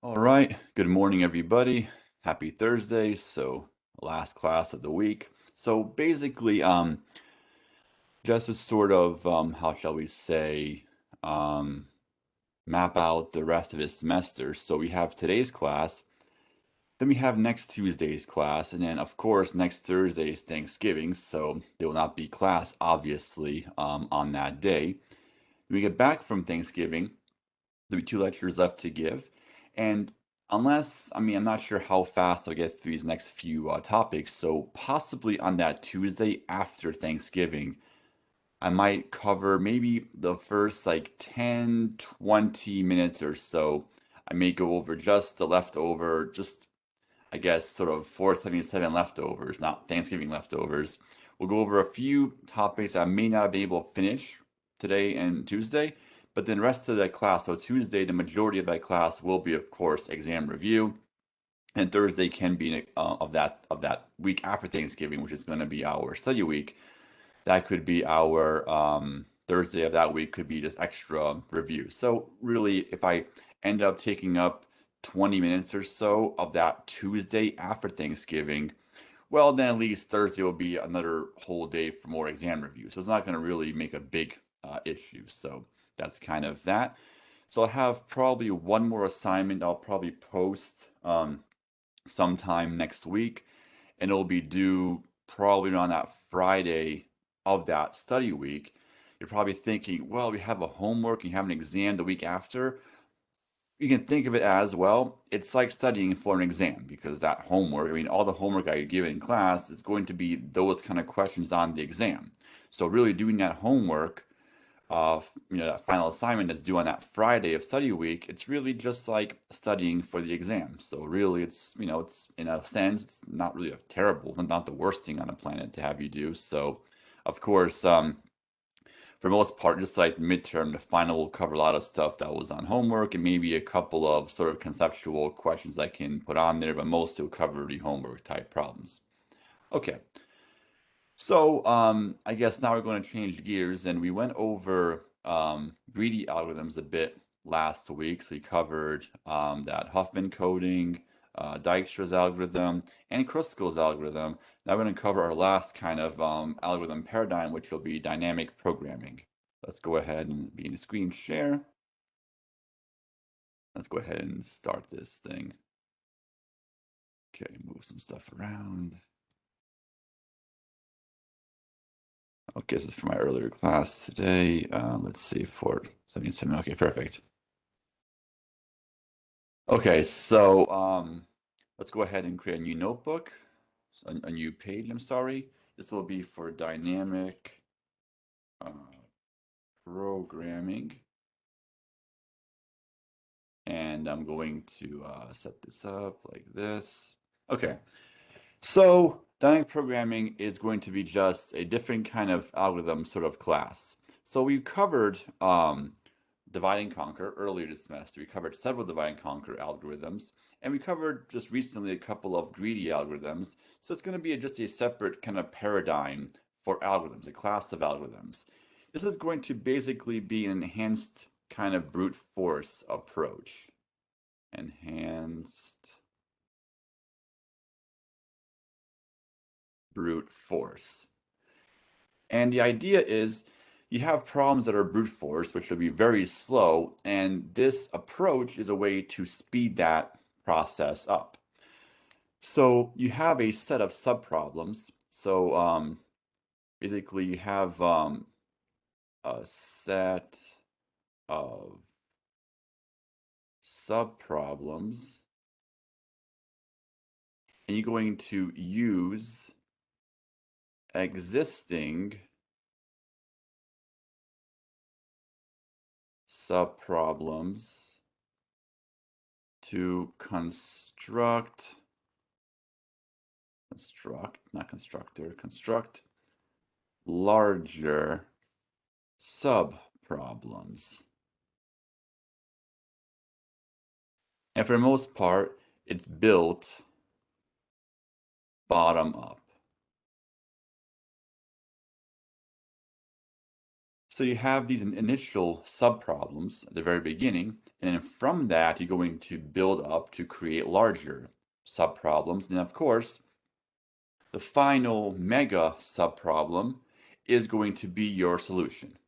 All right. Good morning, everybody. Happy Thursday. So, last class of the week. So basically, just to sort of, how shall we say, um, map out the rest of this semester. So we have today's class, then we have next Tuesday's class, and then of course next Thursday is Thanksgiving, so there will not be class, obviously, on that day. When we get back from Thanksgiving, there'll be two lectures left to give. And I'm not sure how fast I'll get through these next few topics. So possibly on that Tuesday after Thanksgiving, I might cover maybe the first like 10, 20 minutes or so. I may go over just the leftover, just I guess sort of 477 leftovers, not Thanksgiving leftovers. We'll go over a few topics I may not be able to finish today and Tuesday, but then the rest of the class, so Tuesday, the majority of that class will be, of course, exam review, and Thursday can be of that week after Thanksgiving, which is going to be our study week. That could be our Thursday of that week could be just extra review. So really, if I end up taking up 20 minutes or so of that Tuesday after Thanksgiving, well, then at least Thursday will be another whole day for more exam review. So it's not going to really make a big issue. So that's kind of that. So I'll have probably one more assignment I'll probably post sometime next week, and it'll be due probably on that Friday of that study week. You're probably thinking, well, we have a homework and you have an exam the week after. You can think of it as, well, it's like studying for an exam because that homework, I mean, all the homework I give in class is going to be those kind of questions on the exam. So really doing that homework that final assignment that's due on that Friday of study week, it's really just like studying for the exam. So really, it's in a sense, it's not really a terrible, not the worst thing on the planet to have you do. So, of course, for most part, just like midterm, the final will cover a lot of stuff that was on homework and maybe a couple of sort of conceptual questions I can put on there, but mostly will cover the homework type problems. Okay, so I guess now we're going to change gears, and we went over greedy algorithms a bit last week. So we covered that Huffman coding, Dijkstra's algorithm, and Kruskal's algorithm. Now we're going to cover our last kind of algorithm paradigm, which will be dynamic programming. Let's go ahead and be in a screen share. Let's go ahead and start this thing. Okay, move some stuff around. Okay, this is for my earlier class today. Let's see, for 77. Okay, perfect. Okay, so let's go ahead and create a new notebook, a new page, I'm sorry. This will be for dynamic uh, programming. And I'm going to set this up like this. Okay, so dynamic programming is going to be just a different kind of algorithm sort of class. So we covered divide and conquer earlier this semester. We covered several divide and conquer algorithms, and we covered just recently a couple of greedy algorithms. So it's going to be just a separate kind of paradigm for algorithms, a class of algorithms. This is going to basically be an enhanced kind of brute force approach. Enhanced brute force. And the idea is you have problems that are brute force, which will be very slow, and this approach is a way to speed that process up. So you have a set of subproblems. So basically, you have a set of subproblems, and you're going to use existing subproblems to construct larger subproblems. And for the most part, it's built bottom up. So you have these initial subproblems at the very beginning, and then from that, you're going to build up to create larger subproblems. And of course, the final mega subproblem is going to be your solution.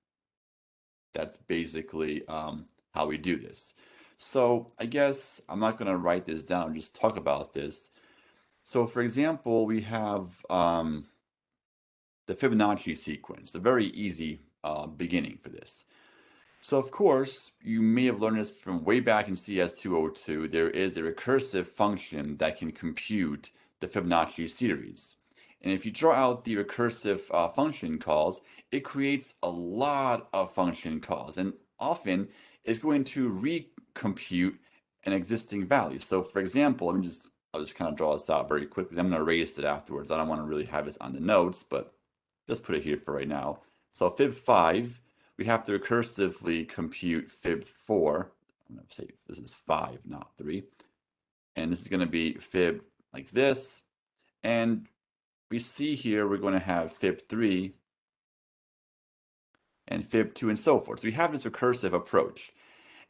That's basically how we do this. So I guess I'm not going to write this down, just talk about this. So for example, we have the Fibonacci sequence, a very easy beginning for this. So of course, you may have learned this from way back in CS202. There is a recursive function that can compute the Fibonacci series. And if you draw out the recursive function calls, it creates a lot of function calls. And often, it's going to recompute an existing value. So for example, I'll just kind of draw this out very quickly. I'm going to erase it afterwards. I don't want to really have this on the notes, but just put it here for right now. So fib5, we have to recursively compute fib4. I'm going to say this is 5, not 3. And this is going to be fib like this. And we see here we're going to have fib3 and fib2 and so forth. So we have this recursive approach.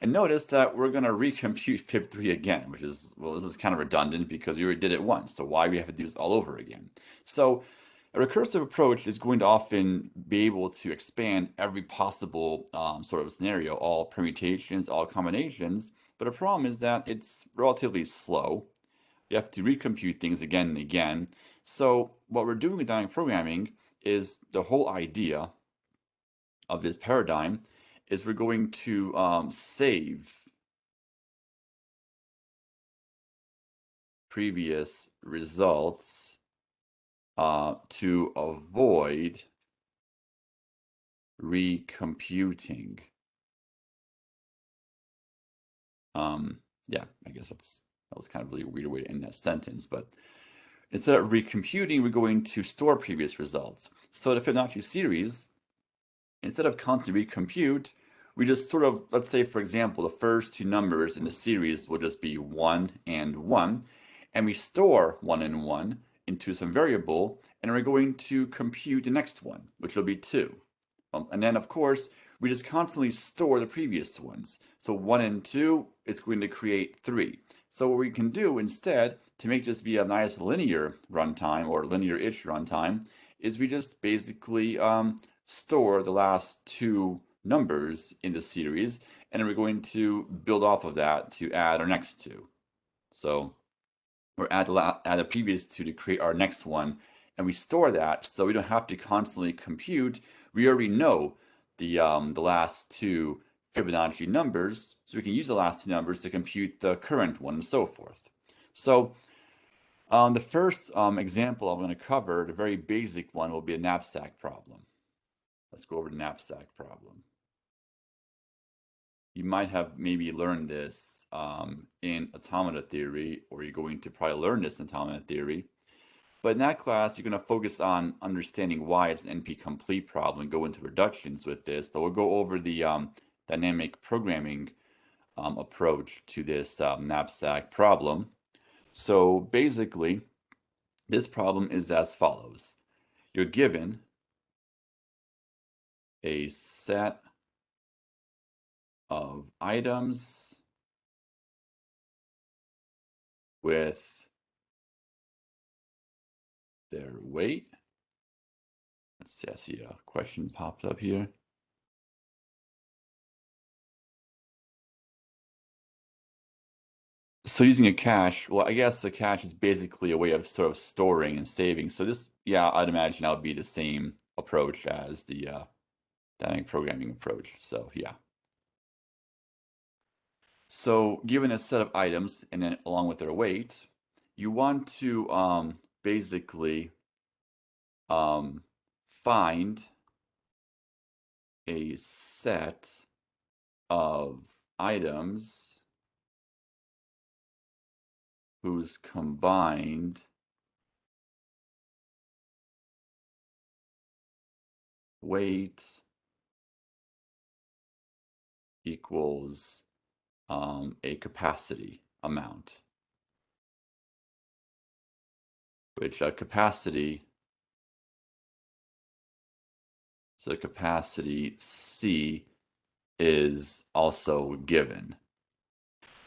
And notice that we're going to recompute fib3 again, which is, well, this is kind of redundant because we already did it once. So why do we have to do this all over again? So a recursive approach is going to often be able to expand every possible sort of scenario, all permutations, all combinations. But the problem is that it's relatively slow. You have to recompute things again and again. So what we're doing with dynamic programming is the whole idea of this paradigm is we're going to save previous results to avoid recomputing. Yeah, I guess that was kind of really a weird way to end that sentence, but instead of recomputing, we're going to store previous results. So the Fibonacci series, instead of constantly recompute, we just sort of, let's say, for example, the first two numbers in the series will just be 1 and 1, and we store 1 and 1 into some variable, and we're going to compute the next one, which will be 2. And then, of course, we just constantly store the previous ones. So 1 and 2, it's going to create 3. So what we can do instead, to make this be a nice linear runtime or linear-ish runtime, is we just basically store the last two numbers in the series, and we're going to build off of that to add our next two. So or add the previous two to create our next one, and we store that so we don't have to constantly compute. We already know the last two Fibonacci numbers, so we can use the last two numbers to compute the current one and so forth. So the first example I'm going to cover, the very basic one, will be a knapsack problem. Let's go over the knapsack problem. You might have maybe learned this in automata theory, or you're going to probably learn this in automata theory. But in that class, you're going to focus on understanding why it's an NP-complete problem and go into reductions with this. But we'll go over the dynamic programming approach to this knapsack problem. So basically, this problem is as follows. You're given a set of items with their weight. Let's see, I see a question popped up here. So using a cache, well, I guess the cache is basically a way of sort of storing and saving. So this, yeah, I'd imagine that would be the same approach as the dynamic programming approach. So yeah. So given a set of items and then along with their weight, you want to basically find a set of items whose combined weight equals a capacity amount, which capacity So the capacity C is also given.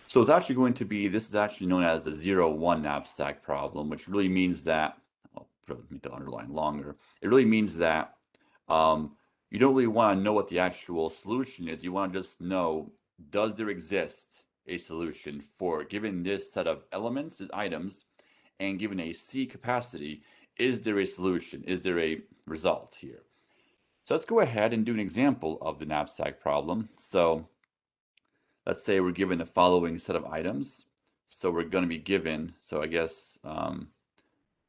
So it's actually going to be, this is actually known as the 0-1 knapsack problem, which really means that, I'll make the underline longer. It really means that you don't really want to know what the actual solution is. You want to just know, does there exist a solution for, given this set of elements, as items, and given a C capacity, is there a solution? Is there a result here? So let's go ahead and do an example of the knapsack problem. So let's say we're given the following set of items. So we're going to be given, so I guess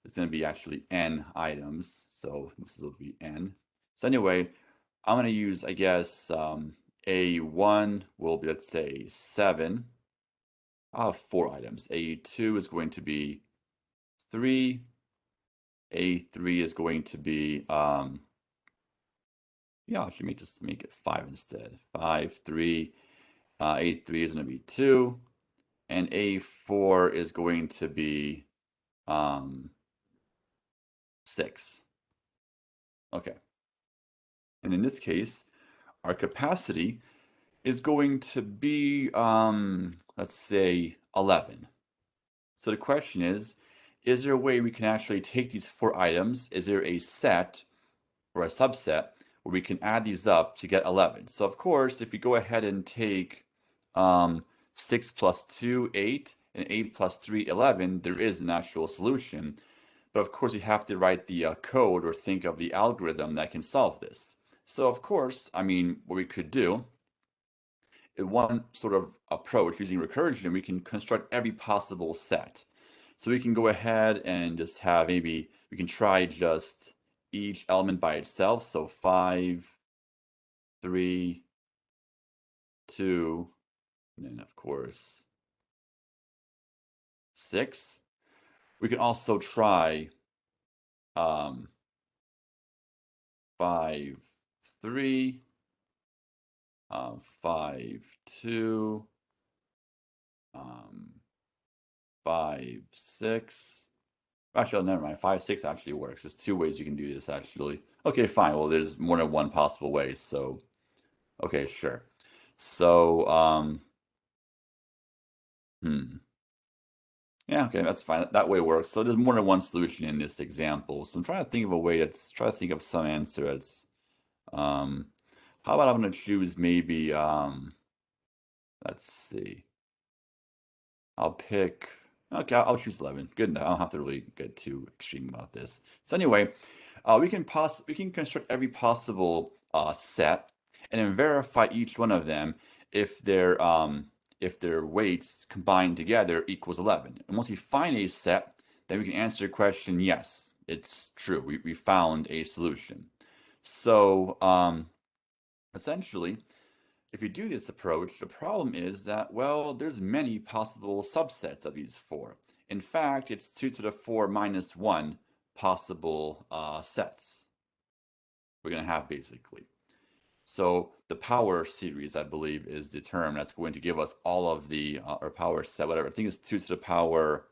it's going to be actually n items. So this will be n. So anyway, I'm going to use, I guess, A1 will be, let's say, 7. I'll have 4 items. A2 is going to be 3. A3 is going to be, yeah, I should make it 5 instead. 5, 3. A3 is going to be 2. And A4 is going to be 6. Okay. And in this case, our capacity is going to be, let's say, 11. So the question is there a way we can actually take these 4 items? Is there a set or a subset where we can add these up to get 11? So of course, if we go ahead and take 6 plus 2, 8, and 8 plus 3, 11, there is an actual solution. But of course, you have to write the code or think of the algorithm that can solve this. So of course, I mean, what we could do, in one sort of approach using recursion, we can construct every possible set. So we can go ahead and just have, maybe we can try just each element by itself. So 5, 3, 2, and then of course 6. We can also try 5, 3, 5, 2, 5, 6. Actually, oh, never mind. 5, 6 actually works. There's 2 ways you can do this, actually. Okay, fine. Well, there's more than one possible way. So, okay, sure. So, yeah, okay, that's fine. That way works. So there's more than one solution in this example. So I'm trying to think of a way that's, try to think of some answer that's, how about I'm going to choose maybe, let's see. I'll pick, okay, I'll choose 11. Good enough. I don't have to really get too extreme about this. So anyway, we can construct every possible set and then verify each one of them if their weights combined together equals 11. And once we find a set, then we can answer the question, yes, it's true. We found a solution. So essentially, if you do this approach, the problem is that, well, there's many possible subsets of these 4. In fact, it's 2 to the 4 minus 1 possible sets we're going to have, basically. So the power series, I believe, is the term that's going to give us all of the, or power set, whatever. I think it's 2 to the power,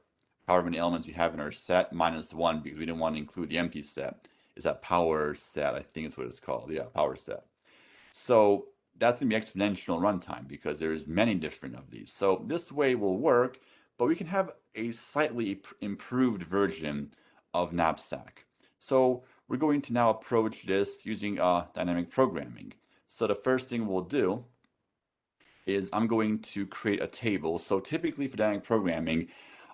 however many elements we have in our set, minus 1, because we didn't want to include the empty set. Is that power set? I think it's what it's called. Yeah, power set. So that's going to be exponential runtime because there's many different of these. So this way will work, but we can have a slightly improved version of Knapsack. So we're going to now approach this using dynamic programming. So the first thing we'll do is I'm going to create a table. So typically for dynamic programming,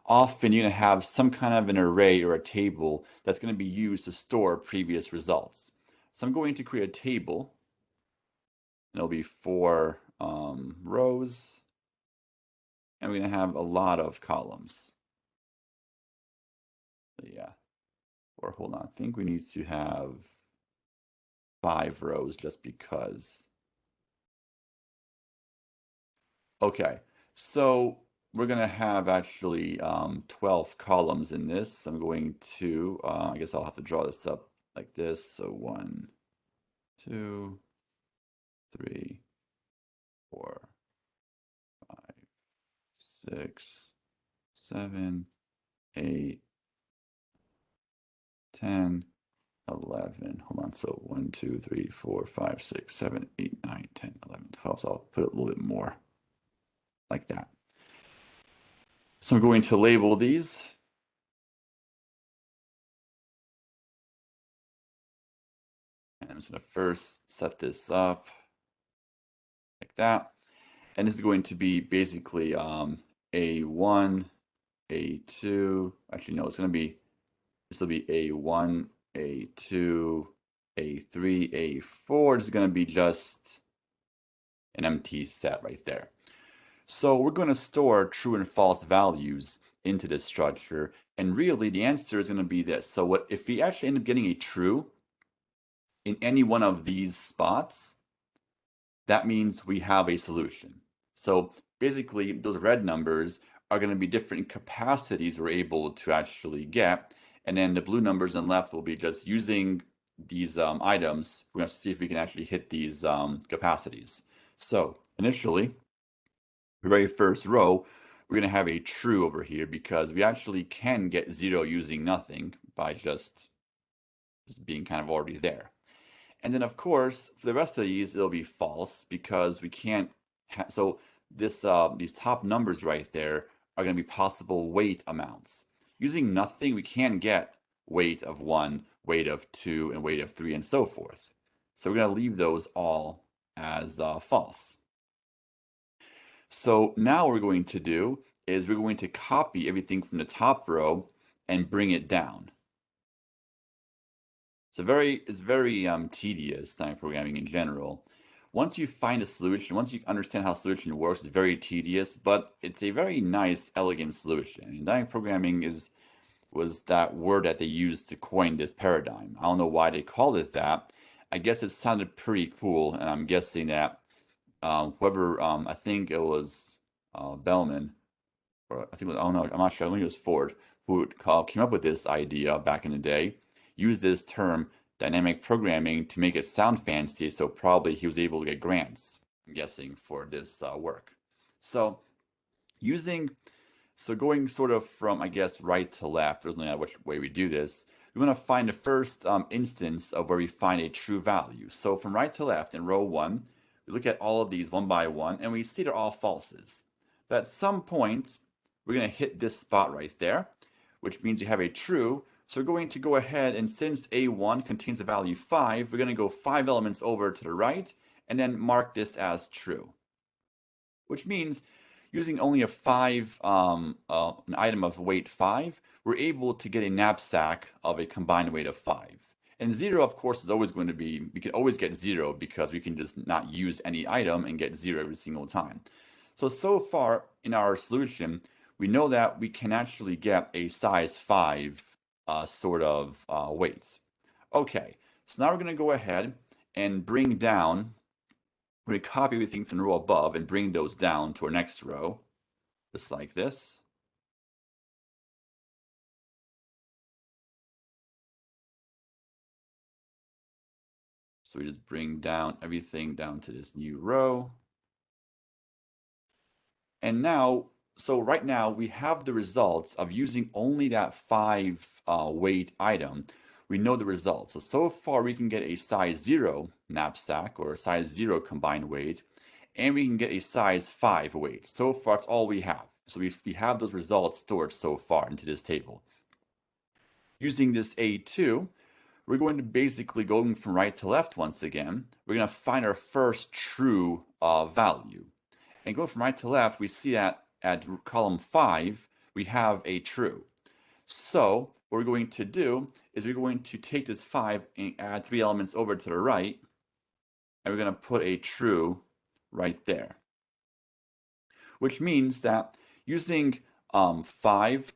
often you're going to have some kind of an array or a table that's going to be used to store previous results. So I'm going to create a table. And it'll be 4 rows. And we're going to have a lot of columns. So yeah. Or hold on, I think we need to have 5 rows just because. Okay, so we're going to have actually 12 columns in this. I'm going to, I guess I'll have to draw this up like this. So 1, 2, 3, 4, 5, 6, 7, 8, 10, 11. Hold on. So 1, 2, 3, 4, 5, 6, 7, 8, 9, 10, 11, 12. So I'll put it a little bit more like that. So I'm going to label these. And I'm just going to first set this up like that. And this is going to be basically A1, A2. Actually, no, it's going to be, this will be A1, A2, A3, A4. This is going to be just an empty set right there. So we're going to store true and false values into this structure. And really, the answer is going to be this. So what if we actually end up getting a true in any one of these spots, that means we have a solution. So basically, those red numbers are going to be different capacities we're able to actually get. And then the blue numbers on the left will be just using these items. We're going to see if we can actually hit these capacities. So initially, the very first row, we're going to have a true over here because we actually can get 0 using nothing by just being kind of already there. And then, of course, for the rest of these, it'll be false because we can't. So this these top numbers right there are going to be possible weight amounts. Using nothing, we can get weight of 1, weight of 2, and weight of 3, and so forth. So we're going to leave those all as false. So now what we're going to do is we're going to copy everything from the top row and bring it down. It's very tedious time programming in general. Once you find a solution, once you understand how a solution works, it's very tedious, but it's a very nice, elegant solution. And dynamic programming was that word that they used to coin this paradigm. I don't know why they called it that. I guess it sounded pretty cool, and I'm guessing that whoever I think it was Bellman, or I think it was, I don't know, I'm not sure. I think it was Ford who came up with this idea back in the day. Used this term dynamic programming to make it sound fancy, so probably he was able to get grants, I'm guessing, for this work. So using so going sort of from, I guess, right to left, there's no matter which way we do this, we want to find the first instance of where we find a true value. So from right to left in row 1, we look at all of these one by one, and we see they're all falses. But at some point, we're going to hit this spot right there, which means we have a true. So we're going to go ahead, and since A1 contains the value 5, we're going to go 5 elements over to the right, and then mark this as true. Which means using only an item of weight 5, we're able to get a knapsack of a combined weight of 5. And 0, of course, is always going to be, we can always get 0 because we can just not use any item and get 0 every single time. So far in our solution, we know that we can actually get a size 5 sort of weight. Okay, so now we're going to go ahead and bring down, we're going to copy everything from the row above and bring those down to our next row, just like this. So we just bring down everything down to this new row. And now, so right now we have the results of using only that 5 weight item. We know the results. So far we can get a size 0 knapsack or a size 0 combined weight, and we can get a size 5 weight. So far it's all we have. So we have those results stored so far into this table. Using this A2, we're going to basically going from right to left once again. We're going to find our first true value. And going from right to left, we see that at column 5, we have a true. So what we're going to do is we're going to take this 5 and add 3 elements over to the right, and we're going to put a true right there. Which means that using 5,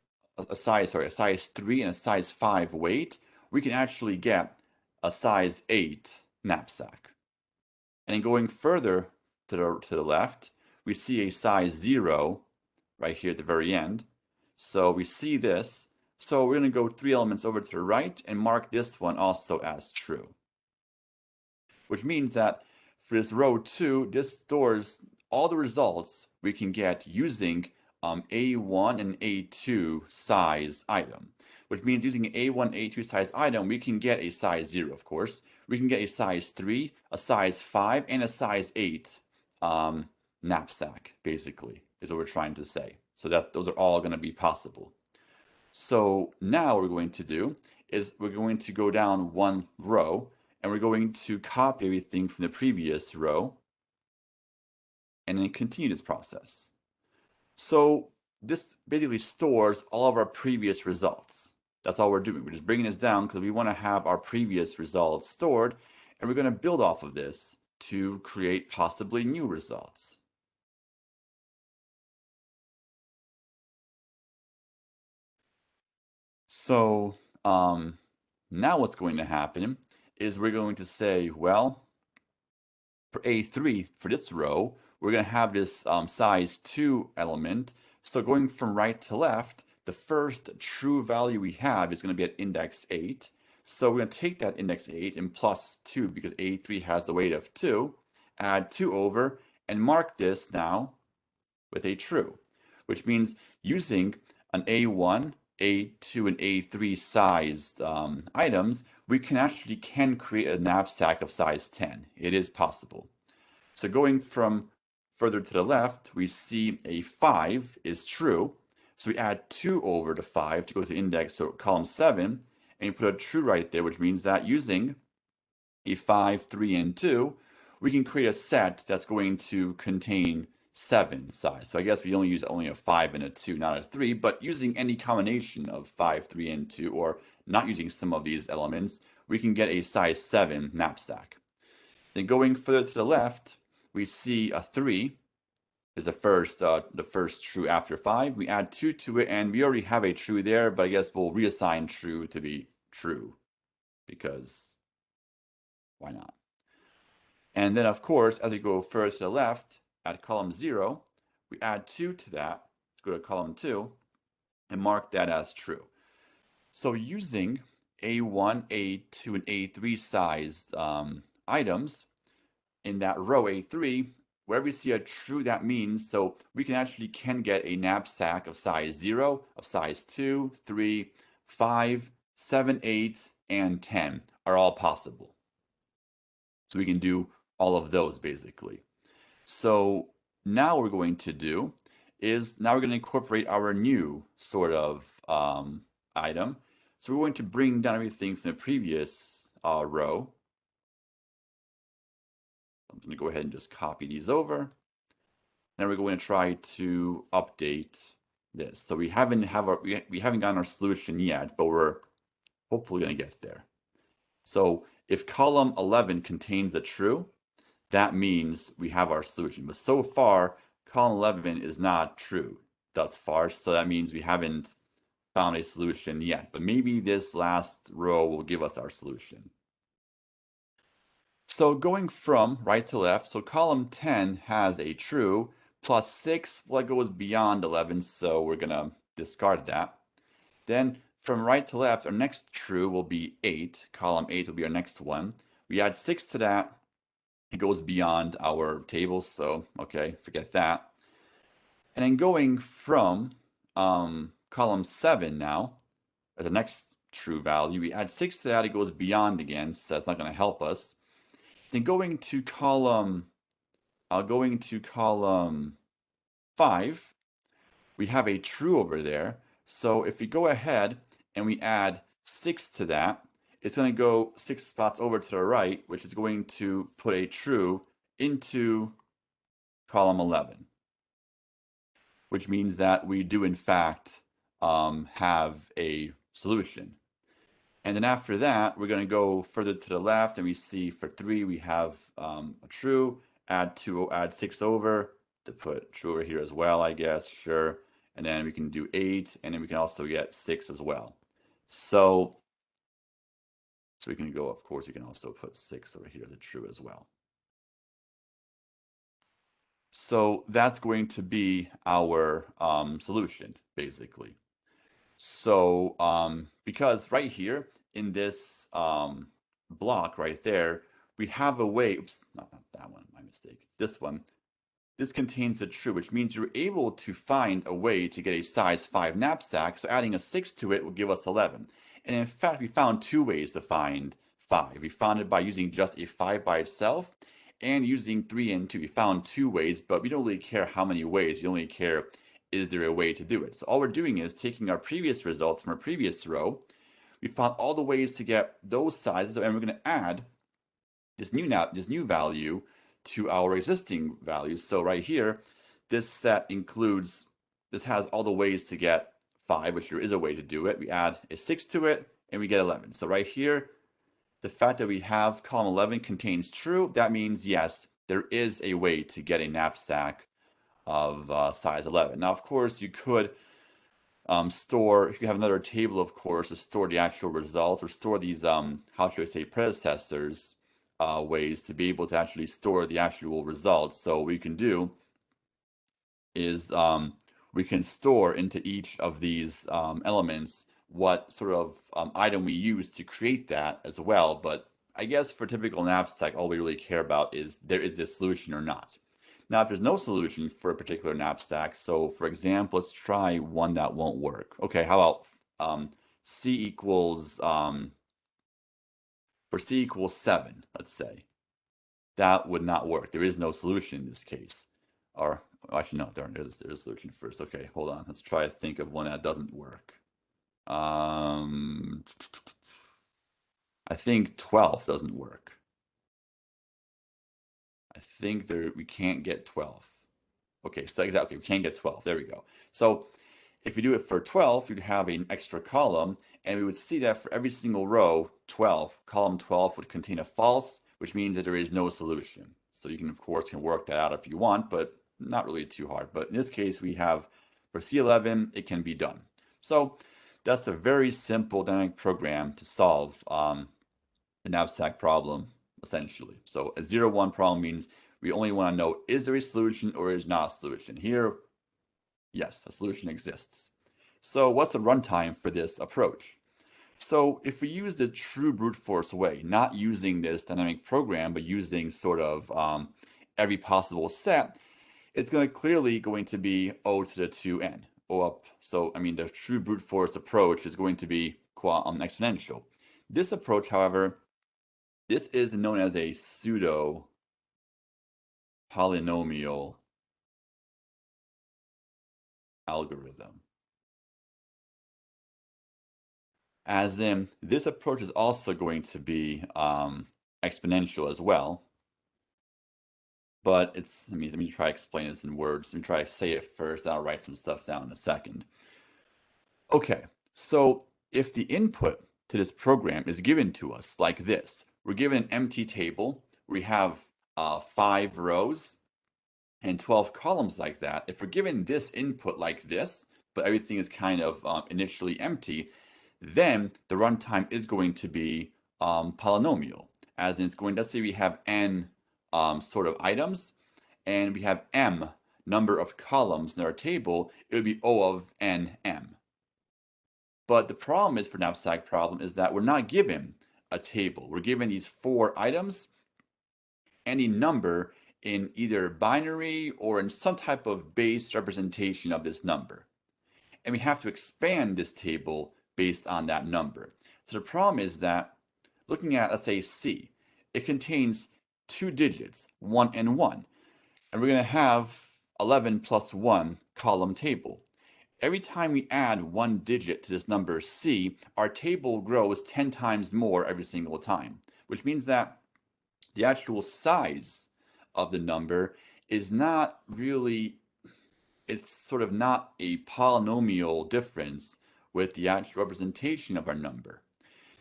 a size 3 and a size 5 weight, we can actually get a size 8 knapsack. And then going further to the left, we see a size 0 right here at the very end. So we see this. So we're going to go 3 elements over to the right and mark this one also as true. Which means that for this row 2, this stores all the results we can get using A1 and A2 size item. which means using an A1, A2 size item, we can get a size 0, of course. We can get a size 3, a size 5, and a size 8 knapsack, basically, is what we're trying to say. So that those are all going to be possible. So now what we're going to do is we're going to go down one row, and we're going to copy everything from the previous row, and then continue this process. So this basically stores all of our previous results. That's all we're doing. We're just bringing this down because we want to have our previous results stored, and we're going to build off of this to create possibly new results. So now what's going to happen is we're going to say, well, for A3, for this row, we're going to have this size 2 element. So going from right to left, the first true value we have is going to be at index 8. So we're going to take that index 8 and plus 2 because A3 has the weight of 2, add 2 over, and mark this now with a true, which means using an A1, A2, and A3 sized items, we can create a knapsack of size 10. It is possible. So going from further to the left, we see a 5 is true. So we add 2 over to 5 to go to index, so column 7, and you put a true right there, which means that using a 5, 3, and 2, we can create a set that's going to contain 7 size. So I guess we only use a 5 and a 2, not a 3, but using any combination of 5, 3, and 2, or not using some of these elements, we can get a size 7 knapsack. Then going further to the left, we see a 3 is the first true after 5. We add 2 to it, and we already have a true there, but I guess we'll reassign true to be true, because why not? And then, of course, as we go further to the left, at column 0, we add 2 to that, go to column 2, and mark that as true. So using A1, A2, and A3 sized items in that row A3, wherever we see a true, that means, so we can get a knapsack of size 0, of size 2, 3, 5, 7, 8, and 10 are all possible. So we can do all of those basically. So now what we're going to do is now we're going to incorporate our new sort of item. So we're going to bring down everything from the previous row. I'm going to go ahead and just copy these over. Now we're going to try to update this. So we haven't gotten our solution yet, but we're hopefully going to get there. So if column 11 contains a true, that means we have our solution. But so far, column 11 is not true thus far, so that means we haven't found a solution yet. But maybe this last row will give us our solution. So going from right to left, so column 10 has a true, plus 6, well, it goes beyond 11, so we're going to discard that. Then from right to left, our next true will be 8. Column 8 will be our next one. We add 6 to that. It goes beyond our table, so okay, forget that. And then going from column 7 now, as the next true value, we add 6 to that, it goes beyond again, so that's not going to help us. Then going to column 5, we have a true over there. So if we go ahead and we add 6 to that, it's going to go 6 spots over to the right, which is going to put a true into column 11, which means that we do in fact have a solution. And then after that, we're going to go further to the left, and we see for 3 we have a true. Add 6 over to put true over here as well, I guess, sure. And then we can do 8, and then we can also get 6 as well. So we can go, of course, we can also put 6 over here as a true as well. So that's going to be our solution, basically. So because right here in this block right there, we have a way, oops, not that one, my mistake, this one. this contains a true, which means you're able to find a way to get a size 5 knapsack, so adding a 6 to it will give us 11. And in fact, we found two ways to find 5. We found it by using just a 5 by itself and using 3 and 2. We found two ways, but we don't really care how many ways. We only care, is there a way to do it? So all we're doing is taking our previous results from our previous row. We found all the ways to get those sizes, and we're going to add this new value to our existing values. So right here, this set includes, this has all the ways to get 5, which there is a way to do it. We add a 6 to it, and we get 11. So right here, the fact that we have column 11 contains true, that means yes, there is a way to get a knapsack of size 11. Now, of course, you could store, if you have another table, of course, to store the actual results or store these, how should I say, predecessors ways to be able to actually store the actual results. So what we can do is we can store into each of these elements what sort of item we use to create that as well. But I guess for typical knapsack, all we really care about is there is a solution or not. Now, if there's no solution for a particular knapsack, so for example, let's try one that won't work. Okay, how about C equals, for C equals 7, let's say. That would not work. There is no solution in this case. Or, actually, no, there's a solution first. Okay, hold on. Let's try to think of one that doesn't work. I think 12 doesn't work. I think we can't get 12. Okay, so exactly, we can't get 12. There we go. So if we do it for 12, you'd have an extra column, and we would see that for every single row, 12, column 12 would contain a false, which means that there is no solution. So you can, of course, work that out if you want, but not really too hard. But in this case, we have for C11, it can be done. So that's a very simple dynamic program to solve the knapsack problem, essentially. So a 0-1 problem means we only want to know, is there a solution or is not a solution? Here, yes, a solution exists. So what's the runtime for this approach? So if we use the true brute force way, not using this dynamic program, but using sort of every possible set, it's clearly going to be O to the 2n. O up. So, I mean, the true brute force approach is going to be exponential. This approach, however, this is known as a pseudo polynomial algorithm. As in, this approach is also going to be exponential as well. But it's, let me try to explain this in words. Let me try to say it first. I'll write some stuff down in a second. Okay, so if the input to this program is given to us like this, we're given an empty table. We have 5 rows and 12 columns like that. If we're given this input like this, but everything is kind of initially empty, then the runtime is going to be polynomial. As in, it's going, let's say we have n sort of items, and we have m number of columns in our table, it would be O of n m. But the problem is for knapsack problem is that we're not given a table. We're given these 4 items, any number in either binary or in some type of base representation of this number. And we have to expand this table based on that number. So the problem is that looking at, let's say, C, it contains 2 digits, 1 and 1. And we're going to have 11 plus 1 column table. Every time we add 1 digit to this number C, our table grows 10 times more every single time, which means that the actual size of the number is not really, it's sort of not a polynomial difference with the actual representation of our number,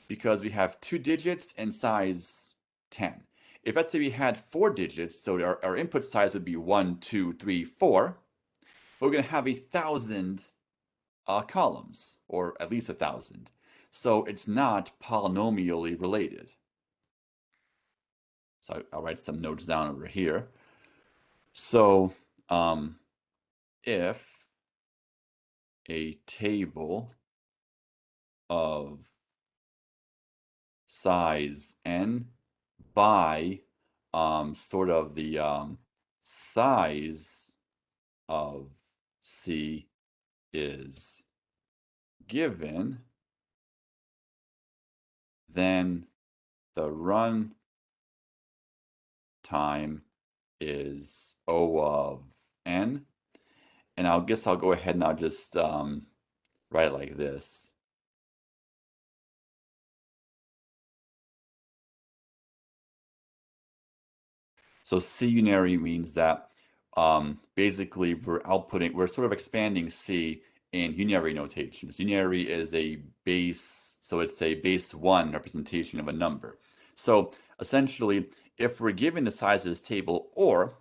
because we have 2 digits and size 10. If let's say we had 4 digits, so our input size would be 1, 2, 3, 4, we're going to have 1,000 columns, or at least 1,000. So it's not polynomially related. So I'll write some notes down over here. So if a table of size n by sort of the size of C is given, then the run time is O of n. And I guess I'll go ahead and I'll just write it like this. So C unary means that basically we're sort of expanding C in unary notation. So unary is a base, so it's a base 1 representation of a number. So essentially, if we're given the size of this table, or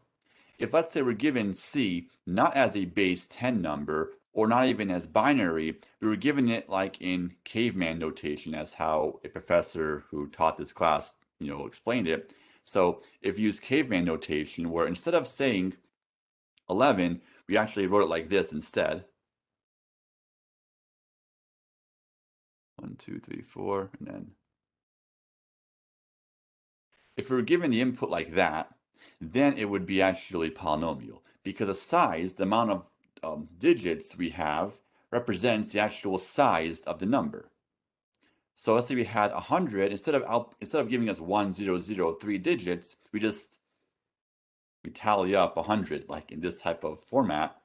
if let's say we're given C not as a base 10 number, or not even as binary, we were given it like in caveman notation, as how a professor who taught this class, explained it. So if you use caveman notation, where instead of saying 11, we actually wrote it like this instead. 1, 2, 3, 4, and then if we were given the input like that, then it would be actually polynomial, because the size, the amount of digits we have, represents the actual size of the number. So let's say we had 100, instead of giving us 1, 0, 0, 3 digits, we tally up 100, like in this type of format.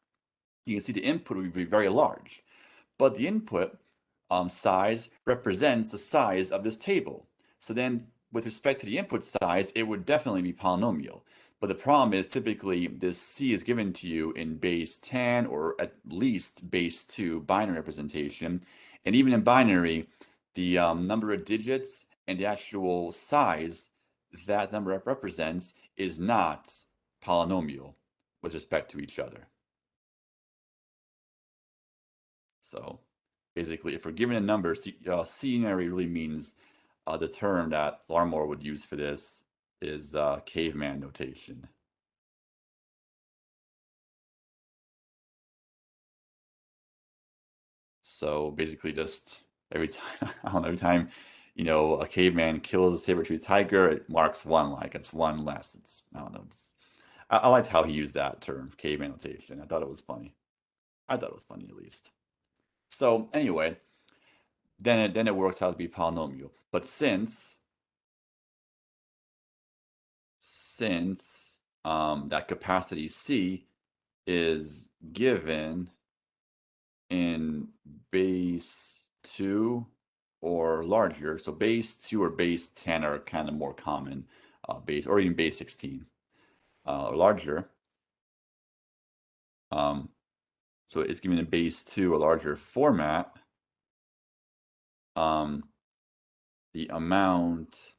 You can see the input would be very large, but the input size represents the size of this table. So then with respect to the input size, it would definitely be polynomial. But the problem is typically this C is given to you in base 10 or at least base 2 binary representation. And even in binary, the number of digits and the actual size that number represents is not polynomial with respect to each other. So basically, if we're given a number, C-unary really means the term that Larmor would use for this is caveman notation. So basically, just every time, I don't know, every time, a caveman kills a saber-toothed tiger, it marks one, like it's one less. I don't know. I liked how he used that term, caveman notation. I thought it was funny. I thought it was funny at least. So anyway, then it works out to be polynomial. But since that capacity C is given in base 2 or larger, so base 2 or base 10 are kind of more common, base or even base 16 or larger. So it's given in base 2 or larger format. The amount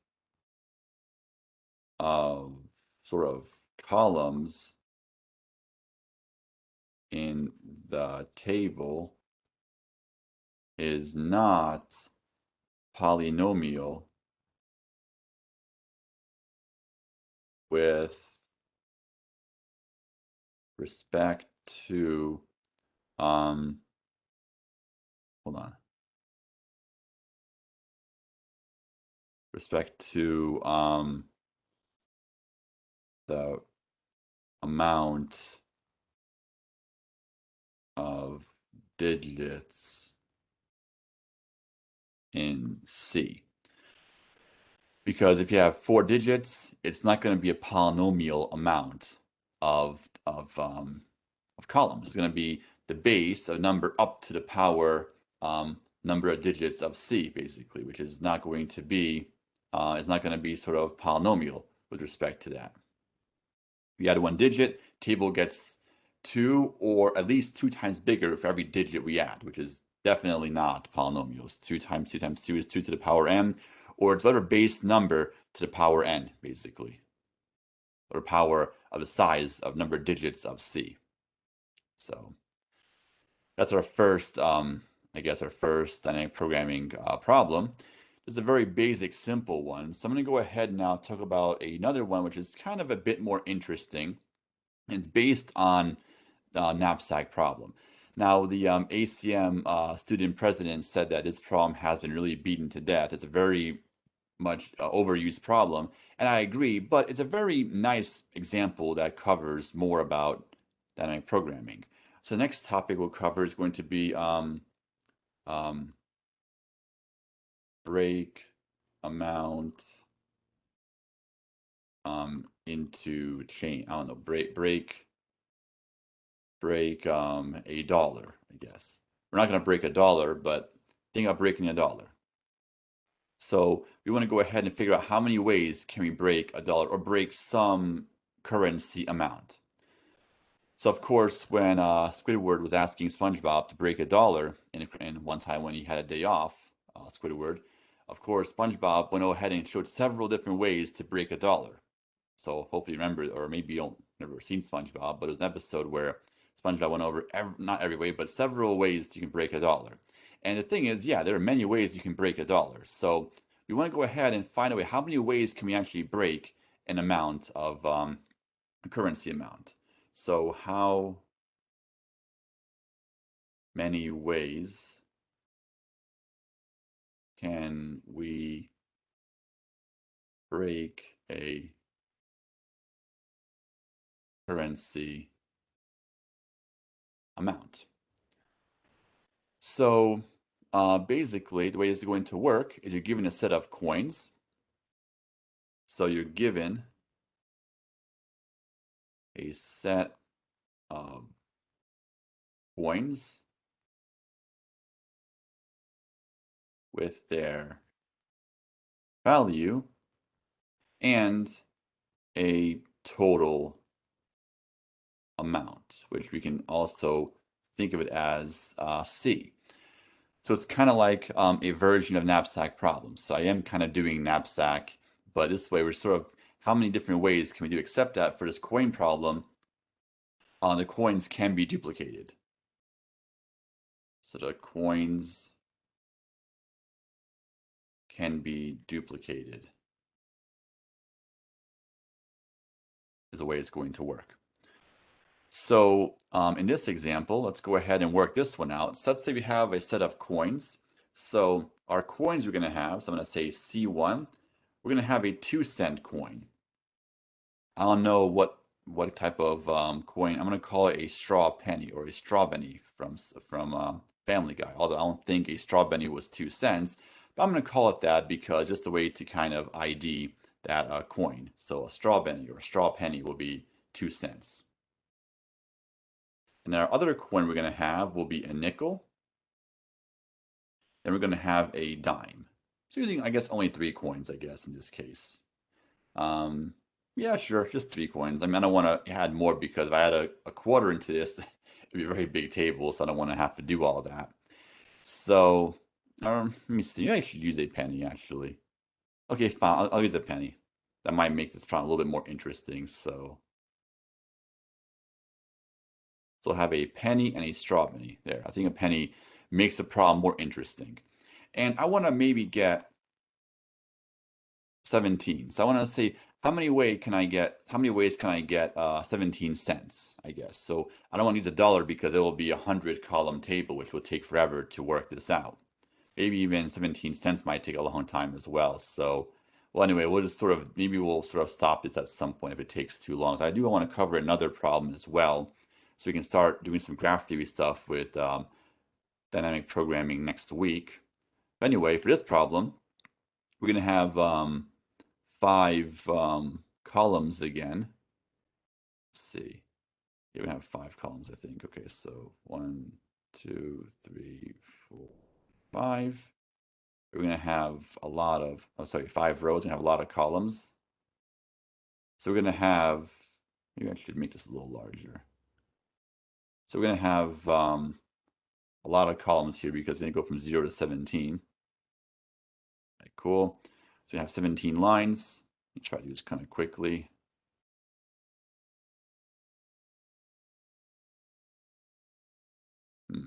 of sort of columns in the table is not polynomial with respect to hold on, respect to the amount of digits in C. Because if you have 4 digits, it's not going to be a polynomial amount of columns. It's going to be the base, a number up to the power number of digits of C, basically, which is not going to be sort of polynomial with respect to that. If you add 1 digit, table gets 2 or at least 2 times bigger for every digit we add, which is definitely not polynomials. 2 times 2 times 2 is 2 to the power n, or it's whatever base number to the power n, basically, or power of the size of number of digits of C. So that's our first, I guess, our first dynamic programming problem. It's a very basic, simple one. So I'm going to go ahead and now talk about another one, which is kind of a bit more interesting. It's based on Knapsack Problem. Now, the ACM student president said that this problem has been really beaten to death. It's a very much overused problem, and I agree, but it's a very nice example that covers more about dynamic programming. So the next topic we'll cover is going to be um, break amount into chain. I don't know, break a dollar, I guess. We're not going to break a dollar, but think about breaking a dollar. So we want to go ahead and figure out how many ways can we break a dollar or break some currency amount. So of course, when Squidward was asking SpongeBob to break a dollar in one time when he had a day off, Squidward, of course, SpongeBob went ahead and showed several different ways to break a dollar. So hopefully you remember, or maybe you don't never seen SpongeBob, but it was an episode where SpongeBob went over not every way, but several ways you can break a dollar. And the thing is, yeah, there are many ways you can break a dollar. So we want to go ahead and find a way. How many ways can we actually break an amount of a currency amount? So how many ways can we break a currency amount? So basically, the way this is going to work is you're given a set of coins. So you're given a set of coins with their value and a total amount, which we can also think of it as C. So it's kind of like a version of knapsack problems. So I am kind of doing knapsack, but this way we're sort of how many different ways can we do? Except that for this coin problem, the coins can be duplicated. So the coins can be duplicated is the way it's going to work. So in this example, let's go ahead and work this one out. So let's say we have a set of coins. So our coins we're going to have, so I'm going to say C1, we're going to have a 2-cent coin. I don't know what type of coin. I'm going to call it a straw penny or a straw penny from Family Guy. Although I don't think a straw penny was 2 cents, but I'm going to call it that because just a way to kind of ID that coin. So a straw penny or a straw penny will be 2 cents. And our other coin we're going to have will be a nickel. Then we're going to have a dime. So using, I guess, only 3 coins, I guess, in this case. Um, yeah, sure, just 3 coins. I mean, I don't want to add more because if I add a quarter into this, it'd be a very big table, so I don't want to have to do all that. So, let me see. I should use a penny, actually. Okay, fine. I'll use a penny. That might make this problem a little bit more interesting. So I'll have a penny and a straw penny there. I think a penny makes the problem more interesting. And I want to maybe get 17. So I want to say how many ways can I get 17 cents, I guess. So I don't want to use a dollar because it will be a 100-column table, which will take forever to work this out. Maybe even 17 cents might take a long time as well. So, well, anyway, maybe we'll sort of stop this at some point if it takes too long. So I do want to cover another problem as well. So we can start doing some graph theory stuff with dynamic programming next week. But anyway, for this problem, we're going to have 5 columns again. Let's see. You're going to have 5 columns, I think. Okay, so 1, 2, 3, 4, 5. We're going to have a lot of, 5 rows. We're going to have a lot of columns. So we're going to have, maybe I should make this a little larger. So we're going to have a lot of columns here because they go from 0 to 17. Okay, cool. So we have 17 lines. Let me try to do this kind of quickly. Hmm.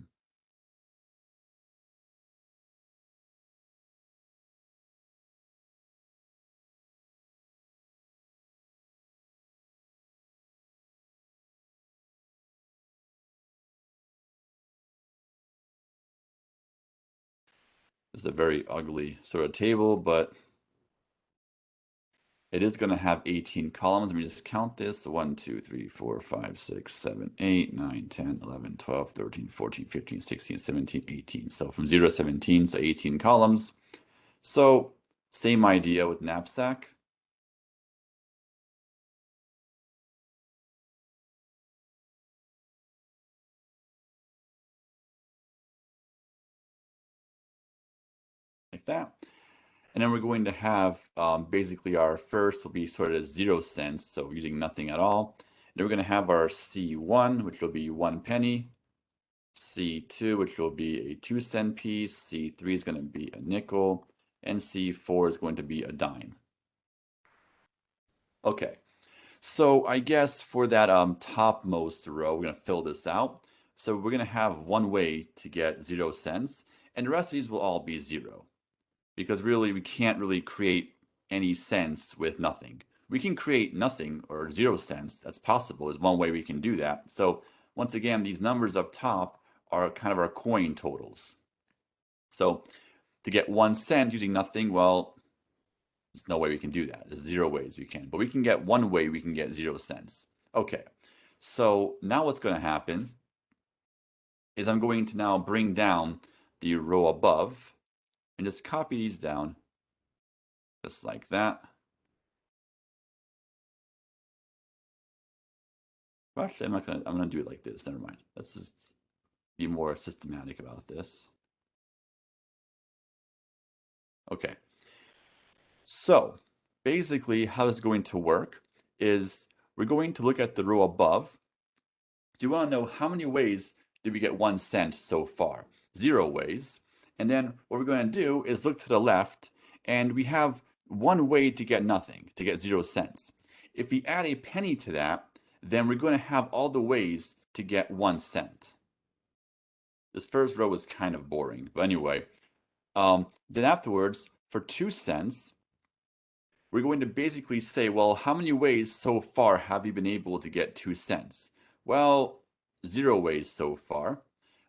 This is a very ugly sort of table, but It is going to have 18 columns. Let me just count this. 1, 2, 3, 4, 5, 6, 7, 8, 9, 10, 11, 12, 13, 14, 15, 16, 17, 18. So from 0 to 17, so 18 columns. So same idea with knapsack. Like that. And then we're going to have basically our first will be sort of 0 cents, so using nothing at all. And then we're going to have our C1, which will be 1 penny. C2, which will be a 2-cent piece. C3 is going to be a nickel. And C4 is going to be a dime. Okay, so I guess for that topmost row, we're going to fill this out. So we're going to have one way to get 0 cents, and the rest of these will all be 0. Because really we can't really create any cents with nothing. We can create nothing or 0 cents. That's possible. Is one way we can do that. So once again, these numbers up top are kind of our coin totals. So to get 1 cent using nothing, well, there's no way we can do that. There's 0 ways we can. But we can get one way we can get 0 cents. Okay, so now what's going to happen is I'm going to now bring down the row above and just copy these down just like that. Well, actually, I'm gonna do it like this. Never mind. Let's just be more systematic about this. Okay. So basically, how it's going to work is we're going to look at the row above. So you want to know how many ways did we get 1 cent so far? 0 ways. And then what we're going to do is look to the left, and we have one way to get nothing, to get 0 cents. If we add a penny to that, then we're going to have all the ways to get 1 cent. This first row is kind of boring, but anyway. Then afterwards, for 2 cents, we're going to basically say, well, how many ways so far have you been able to get 2 cents? Well, 0 ways so far.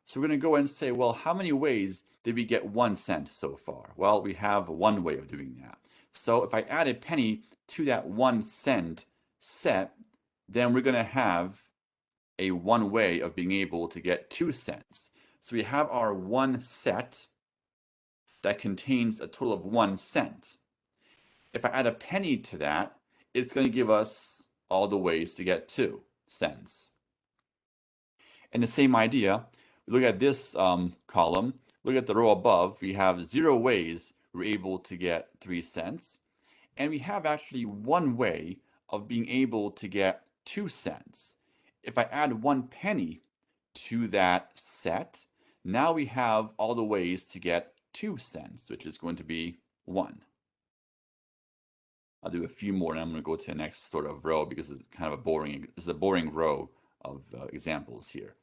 So we're going to go and say, well, how many ways did we get 1 cent so far? Well, we have one way of doing that. So if I add a penny to that 1 cent set, then we're going to have a one way of being able to get 2 cents. So we have our 1 set that contains a total of 1 cent. If I add a penny to that, it's going to give us all the ways to get 2 cents. And the same idea, look at this column, look at the row above, we have 0 ways we're able to get 3 cents. And we have actually one way of being able to get 2 cents. If I add 1 penny to that set, now we have all the ways to get 2 cents, which is going to be 1. I'll do a few more, and I'm going to go to the next sort of row because it's kind of a boring row of examples here.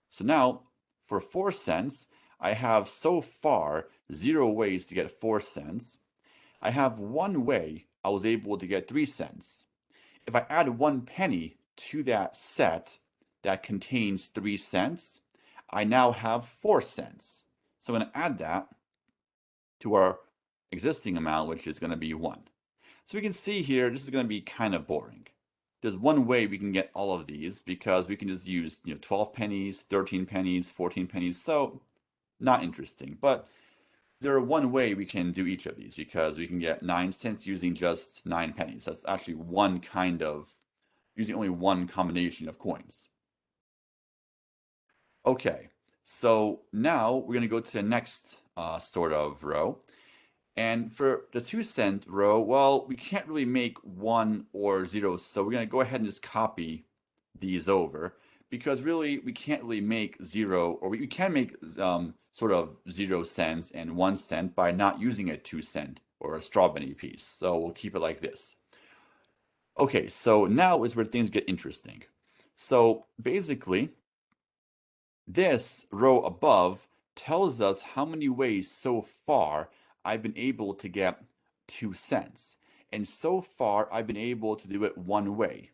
So now, for 4 cents, I have so far 0 ways to get 4 cents. I have one way I was able to get 3 cents. If I add 1 penny to that set that contains 3 cents, I now have 4 cents. So I'm going to add that to our existing amount, which is going to be 1. So we can see here, this is going to be kind of boring. There's one way we can get all of these because we can just use 12 pennies, 13 pennies, 14 pennies. So not interesting. But there are one way we can do each of these because we can get 9 cents using just 9 pennies. That's actually one kind of, using only one combination of coins. Okay, so now we're going to go to the next sort of row. And for the 2 cent row, well, we can't really make 1 or 0, so we're going to go ahead and just copy these over because really we can't really make 0, or we can make sort of 0 cents and 1 cent by not using a 2 cent or a straw penny piece. So we'll keep it like this. Okay, so now is where things get interesting. So basically, this row above tells us how many ways so far I've been able to get 2 cents. And so far, I've been able to do it one way.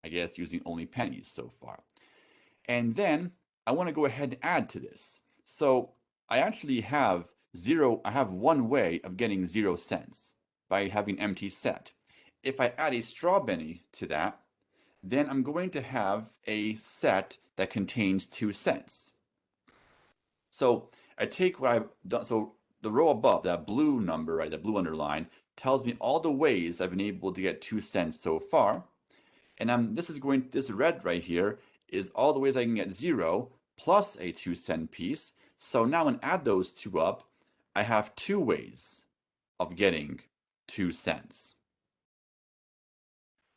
I guess using only pennies so far. And then I want to go ahead and add to this. So I actually have I have one way of getting 0 cents by having an empty set. if I add a strawberry to that, then I'm going to have a set that contains 2 cents. So I take what I've done. So the row above, that blue number, right, that blue underline, tells me all the ways I've been able to get 2 cents so far. And this red right here is all the ways I can get 0 plus a 2-cent piece. So now when I add those two up, I have 2 ways of getting 2 cents.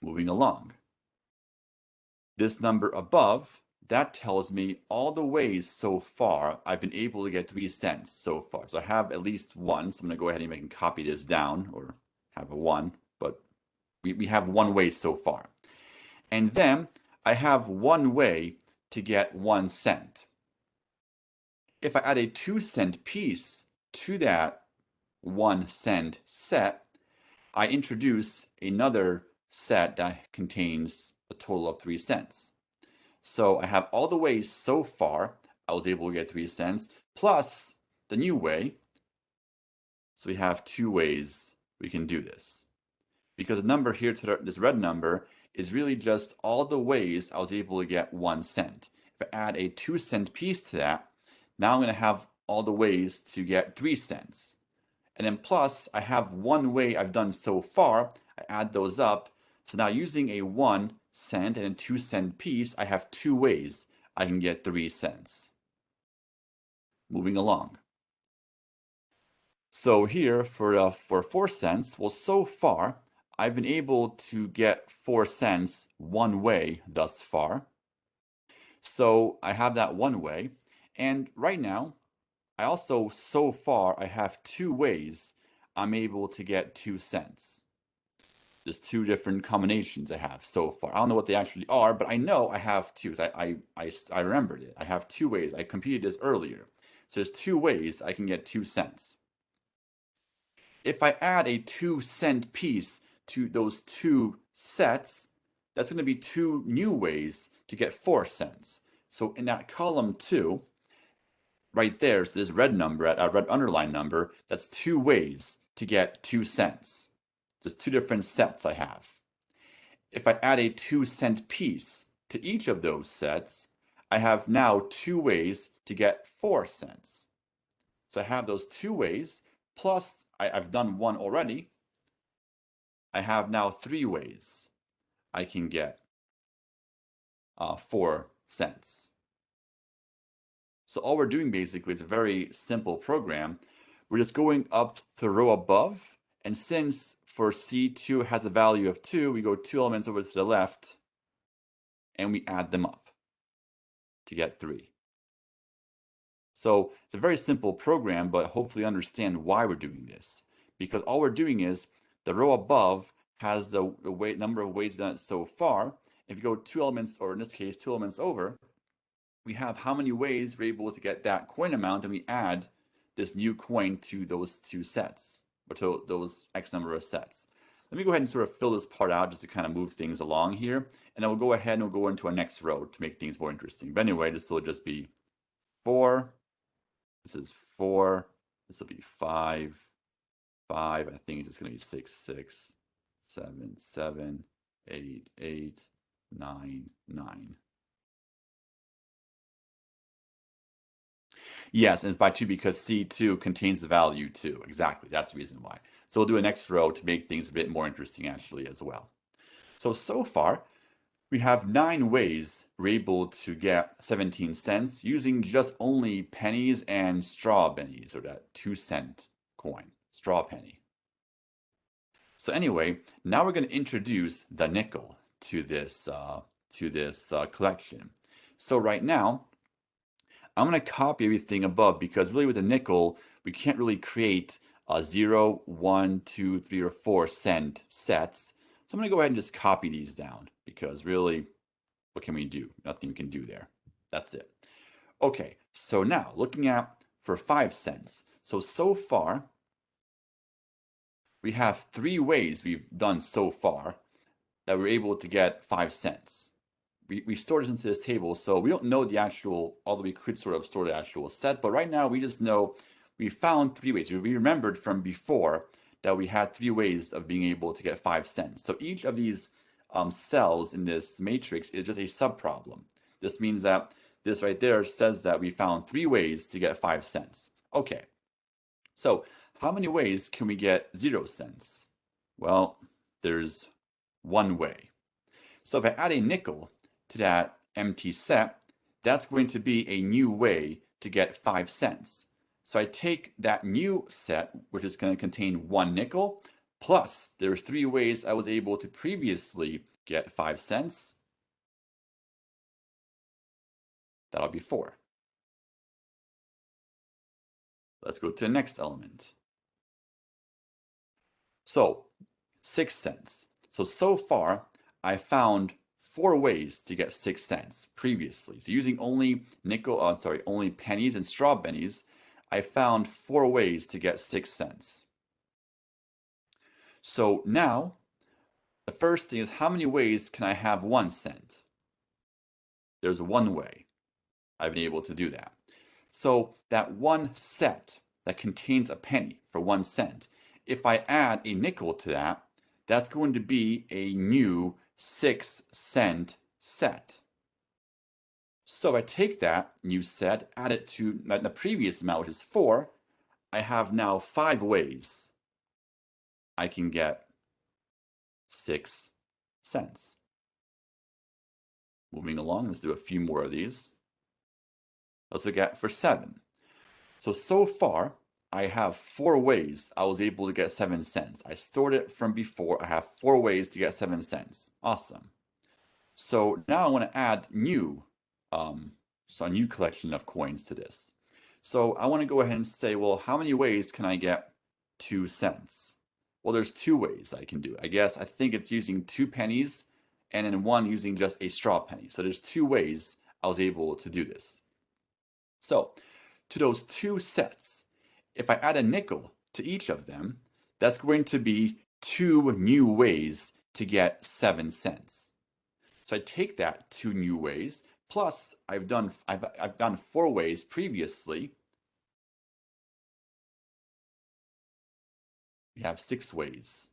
Moving along. This number above, that tells me all the ways so far I've been able to get 3 cents so far. So I have at least one. So I'm going to go ahead and make copy this down, or have a 1, but we have 1 way so far. And then I have 1 way to get 1 cent. If I add a 2-cent piece to that 1 cent set, I introduce another set that contains a total of 3 cents. So I have all the ways so far I was able to get 3 cents, plus the new way. So we have 2 ways we can do this. Because the number here, this red number, is really just all the ways I was able to get 1 cent. If I add a 2-cent piece to that, now I'm going to have all the ways to get 3 cents. And then plus, I have 1 way I've done so far. I add those up. So now using a 1 cent and a 2-cent piece, I have 2 ways I can get 3 cents. Moving along. So here for 4 cents, well, so far, I've been able to get 4 cents 1 way thus far. So I have that 1 way. And right now, I also, so far, I have 2 ways I'm able to get 2 cents. There's 2 different combinations I have so far. I don't know what they actually are, but I know I have 2. I remembered it. I have 2 ways. I computed this earlier. So there's 2 ways I can get 2 cents. If I add a 2-cent piece to those 2 sets, that's going to be 2 new ways to get 4 cents. So in that column 2, right there, so this red number, a red underline number, that's 2 ways to get 2 cents. There's 2 different sets I have. If I add a 2-cent piece to each of those sets, I have now 2 ways to get 4 cents. So I have those 2 ways, plus I've done 1 already. I have now 3 ways I can get 4 cents. So all we're doing basically is a very simple program. We're just going up to the row above, and since for C2 has a value of 2, we go 2 elements over to the left, and we add them up to get 3. So it's a very simple program, but hopefully understand why we're doing this. Because all we're doing is the row above has the number of ways done it so far. If you go 2 elements, or in this case, 2 elements over, we have how many ways we're able to get that coin amount, and we add this new coin to those 2 sets, or to those X number of sets. Let me go ahead and sort of fill this part out just to kind of move things along here. And then we'll go ahead and we'll go into our next row to make things more interesting. But anyway, this will just be 4. This is 4. This will be 5. 5. I think it's just going to be 6, 6, 7, 7, 8, 8, 9, 9. Yes, and it's by 2 because C2 contains the value 2. Exactly, that's the reason why. So we'll do a next row to make things a bit more interesting actually as well. So far, we have 9 ways we're able to get 17 cents using just only pennies and straw pennies, or that 2-cent coin, straw penny. So anyway, now we're going to introduce the nickel to this collection. So right now, I'm going to copy everything above because really with a nickel, we can't really create 0, 1, 2, 3, or 4 cent sets. So I'm going to go ahead and just copy these down because really, what can we do? Nothing we can do there. That's it. Okay, so now looking at for 5 cents. So far, we have 3 ways we've done so far that we're able to get 5 cents. We stored this into this table, so we don't know the actual, although we could sort of store the actual set, but right now we just know we found 3 ways. We remembered from before that we had 3 ways of being able to get 5 cents. So each of these cells in this matrix is just a subproblem. This means that this right there says that we found 3 ways to get 5 cents. Okay, so how many ways can we get 0 cents? Well, there's one way. So if I add a nickel to that empty set, that's going to be a new way to get 5 cents. So I take that new set, which is going to contain 1 nickel, plus there's 3 ways I was able to previously get 5 cents. That'll be 4. Let's go to the next element. So 6 cents. So far, I found 4 ways to get 6 cents previously. So using only only pennies and straw pennies, I found 4 ways to get 6 cents. So now, the first thing is, how many ways can I have 1 cent? There's one way I've been able to do that. So that one set that contains a penny for 1 cent, if I add a nickel to that, that's going to be a new 6 cent set. So I take that new set, add it to the previous amount, which is 4. I have now 5 ways I can get 6 cents. Moving along, let's do a few more of these. Let's look at for 7. So far, I have 4 ways I was able to get 7 cents. I stored it from before. I have 4 ways to get 7 cents. Awesome. So now I want to add a new collection of coins to this. So I want to go ahead and say, well, how many ways can I get 2 cents? Well, there's 2 ways I can do it. I think it's using 2 pennies and then one using just a straw penny. So there's 2 ways I was able to do this. So to those 2 sets, if I add a nickel to each of them, that's going to be 2 new ways to get 7 cents. So I take that 2 new ways, plus I've done 4 ways previously. We have 6 ways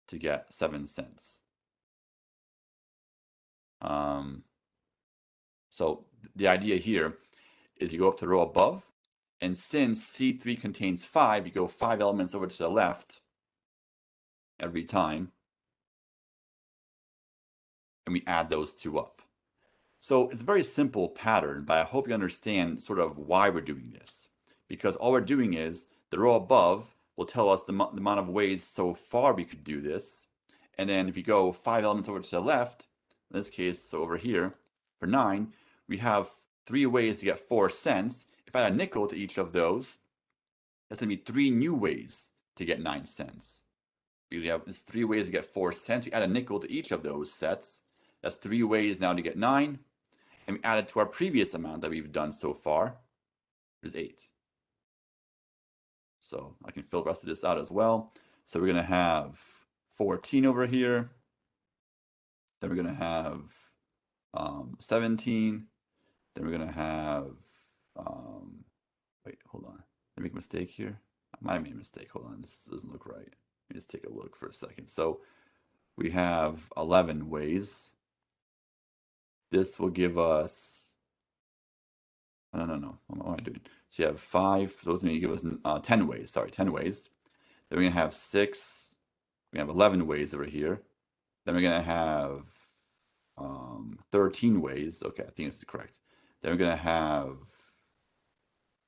to get 7 cents. So the idea here is you go up to the row above, and since C3 contains 5, you go 5 elements over to the left every time, and we add those 2 up. So it's a very simple pattern, but I hope you understand sort of why we're doing this. Because all we're doing is the row above will tell us the amount of ways so far we could do this. And then if you go 5 elements over to the left, in this case, so over here, for 9, we have 3 ways to get 4 cents. If I add a nickel to each of those, that's going to be 3 new ways to get 9 cents. Because we have 3 ways to get 4 cents. We add a nickel to each of those sets. That's 3 ways now to get 9. And we add it to our previous amount that we've done so far, which is 8. So I can fill the rest of this out as well. So we're going to have 14 over here. Then we're going to have 17. Then we're going to have, wait, hold on. Did I make a mistake here? I might have made a mistake. Hold on, this doesn't look right. Let me just take a look for a second. So we have 11 ways. This will give us, no. What am I doing? So you have 5. So those are going to give us 10 ways. Sorry, 10 ways. Then we're going to have 6. We have 11 ways over here. Then we're going to have 13 ways. Okay, I think this is correct. Then we're going to have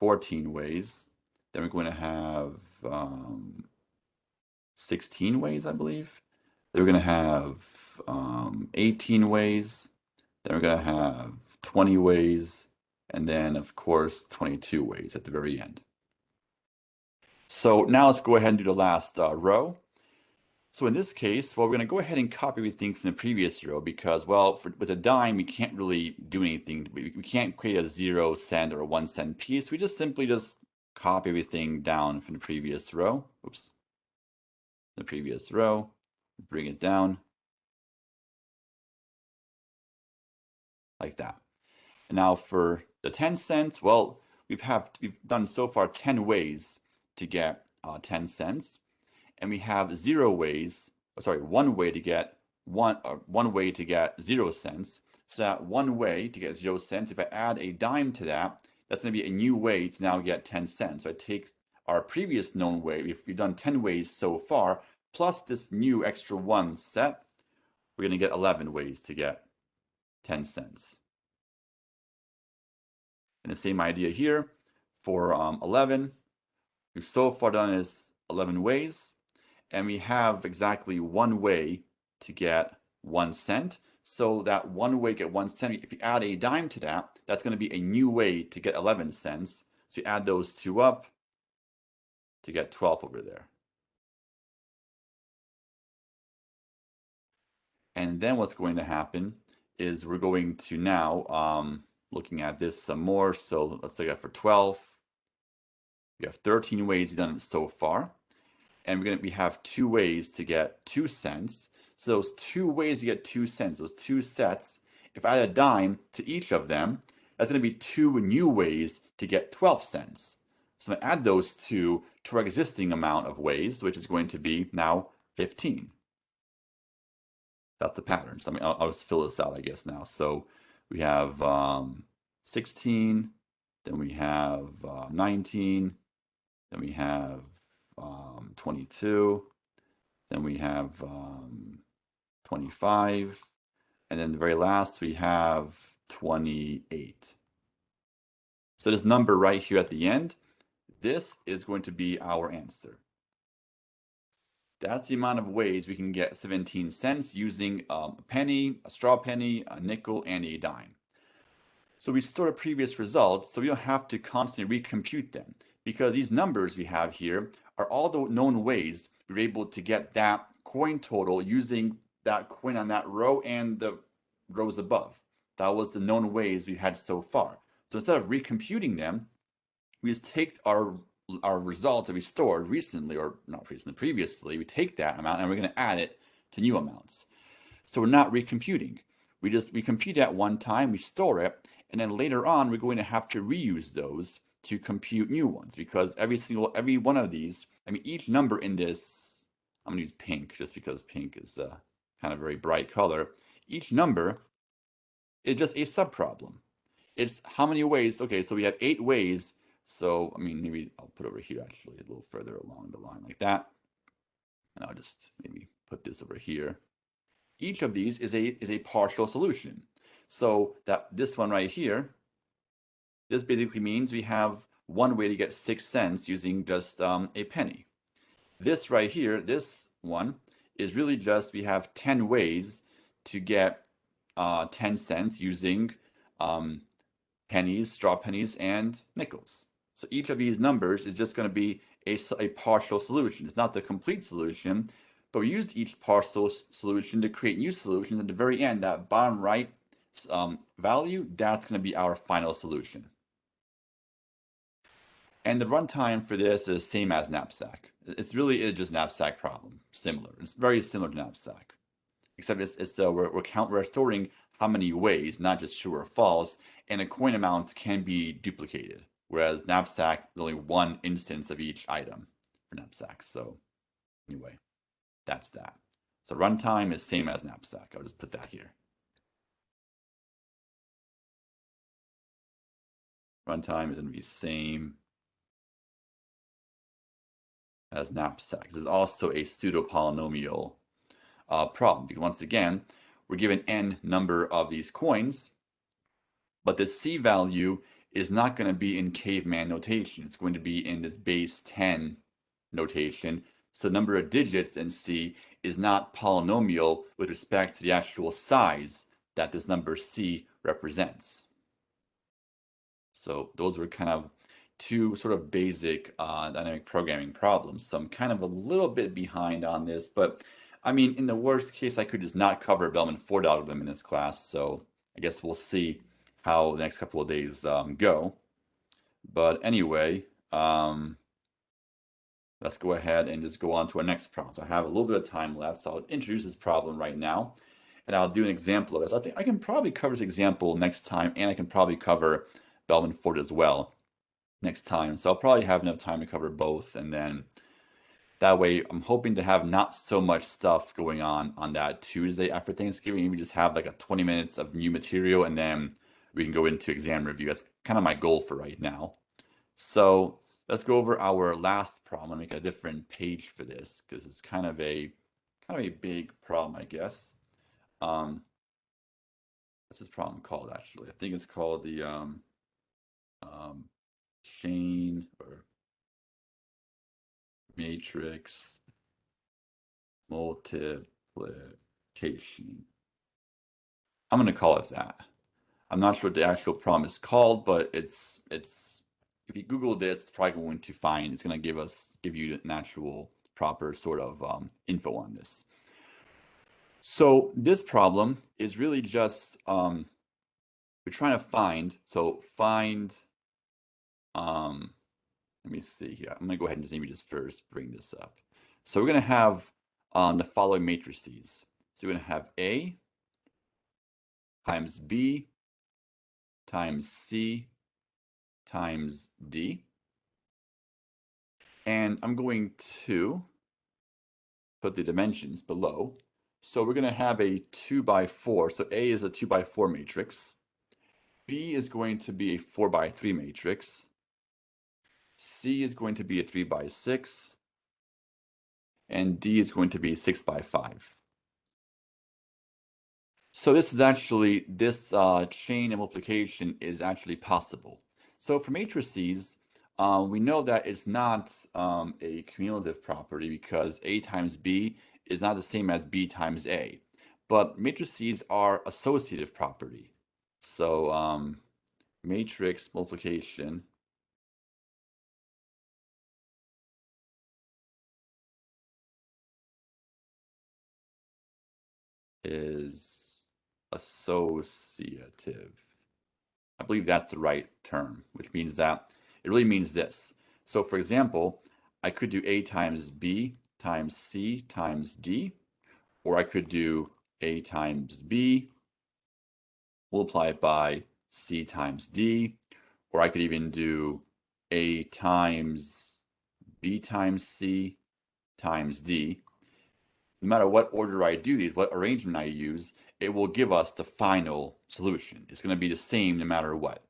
14 ways. Then we're going to have 16 ways, I believe. Then we're going to have 18 ways. Then we're going to have 20 ways. And then, of course, 22 ways at the very end. So now let's go ahead and do the last row. So in this case, well, we're going to go ahead and copy everything from the previous row because, well, with a dime, we can't really do anything. We can't create a 0 cent or a 1 cent piece. We just simply copy everything down from the previous row. Oops. The previous row, bring it down like that. And now for the 10 cents, well, we've done so far 10 ways to get 10 cents. and we have 1 way to get one way to get 0 cents. So that 1 way to get 0 cents, if I add a dime to that, that's going to be a new way to now get 10 cents. So I take our previous known way, we've done 10 ways so far, plus this new extra 1 set, we're going to get 11 ways to get 10 cents. And the same idea here for 11. We've so far done is 11 ways, and we have exactly 1 way to get 1 cent. So that 1 way to get 1 cent, if you add a dime to that, that's going to be a new way to get 11 cents. So you add those two up to get 12 over there. And then what's going to happen is we're going to now, looking at this some more, so let's look at for 12. We have 13 ways we've done it so far. And we have 2 ways to get 2 cents. So those 2 ways to get 2 cents, those 2 sets, if I add a dime to each of them, that's going to be 2 new ways to get 12 cents. So I'm going to add those 2 to our existing amount of ways, which is going to be now 15. That's the pattern. So I'll just fill this out, I guess, now. So we have 16, then we have 19, then we have 22, then we have 25, and then the very last we have 28. So this number right here at the end, this is going to be our answer. That's the amount of ways we can get 17 cents using a penny, a straw penny, a nickel, and a dime. So we stored our previous results, so we don't have to constantly recompute them, because these numbers we have here are all the known ways we were able to get that coin total using that coin on that row and the rows above. That was the known ways we had so far. So instead of recomputing them, we just take our result that we stored recently, or not recently, previously, we take that amount and we're going to add it to new amounts. So we're not recomputing. We compute at one time, we store it, and then later on we're going to have to reuse those to compute new ones, because every one of these, I mean, each number in this, I'm going to use pink just because pink is kind of a very bright color. Each number is just a subproblem. It's how many ways. Okay, so we have 8 ways. So, I mean, maybe I'll put over here actually a little further along the line like that. And I'll just maybe put this over here. Each of these is a partial solution. So that this one right here, this basically means we have 1 way to get 6 cents using just a penny. This right here, this one, is really just we have 10 ways to get 10 cents using pennies, straw pennies, and nickels. So each of these numbers is just going to be a partial solution. It's not the complete solution, but we use each partial solution to create new solutions. At the very end, that bottom right value, that's going to be our final solution. And the runtime for this is same as Knapsack. It's really just Knapsack Problem, similar. It's very similar to Knapsack, except we're storing how many ways, not just true or false, and the coin amounts can be duplicated. Whereas Knapsack is only one instance of each item for Knapsack. So anyway, that's that. So runtime is same as Knapsack. I'll just put that here. Runtime is going to be same as Knapsack. This is also a pseudo-polynomial problem, because once again, we're given n number of these coins, but the C value is not going to be in caveman notation. It's going to be in this base 10 notation. So the number of digits in C is not polynomial with respect to the actual size that this number C represents. So those were kind of 2 sort of basic dynamic programming problems. So I'm kind of a little bit behind on this, but I mean, in the worst case, I could just not cover Bellman-Ford algorithm in this class. So I guess we'll see how the next couple of days go. But anyway, let's go ahead and just go on to our next problem. So I have a little bit of time left, so I'll introduce this problem right now, and I'll do an example of this. I think I can probably cover this example next time, and I can probably cover Bellman-Ford as well next time. So I'll probably have enough time to cover both, and then That way, I'm hoping to have not so much stuff going on that Tuesday after Thanksgiving. Maybe just have like a 20 minutes of new material and then we can go into exam review. That's kind of my goal for right now. So let's go over our last problem and make a different page for this because it's kind of a big problem, I guess. What's this problem called actually? I think it's called the um, chain or matrix multiplication. I'm going to call it that. I'm not sure what the actual problem is called, but it's if you Google this, it's probably going to find it's going to give you an actual proper sort of info on this. So this problem is really just we're trying to find let me see here. I'm going to go ahead and just maybe just first bring this up. So we're going to have the following matrices. So we're going to have A times B times C times D. And I'm going to put the dimensions below. So we're going to have a 2 by 4. So A is a 2 by 4 matrix. B is going to be a 4 by 3 matrix. C is going to be a 3 by 6. And D is going to be 6 by 5. So this chain of multiplication is actually possible. So for matrices, we know that it's not a cumulative property because A times B is not the same as B times A. But matrices are associative property. So matrix multiplication is associative. I believe that's the right term, which means that it really means this. So for example, I could do A times B times C times D, or I could do A times B, multiply it by C times D, or I could even do A times B times C times D. No matter what order I do these, what arrangement I use, it will give us the final solution. It's going to be the same no matter what.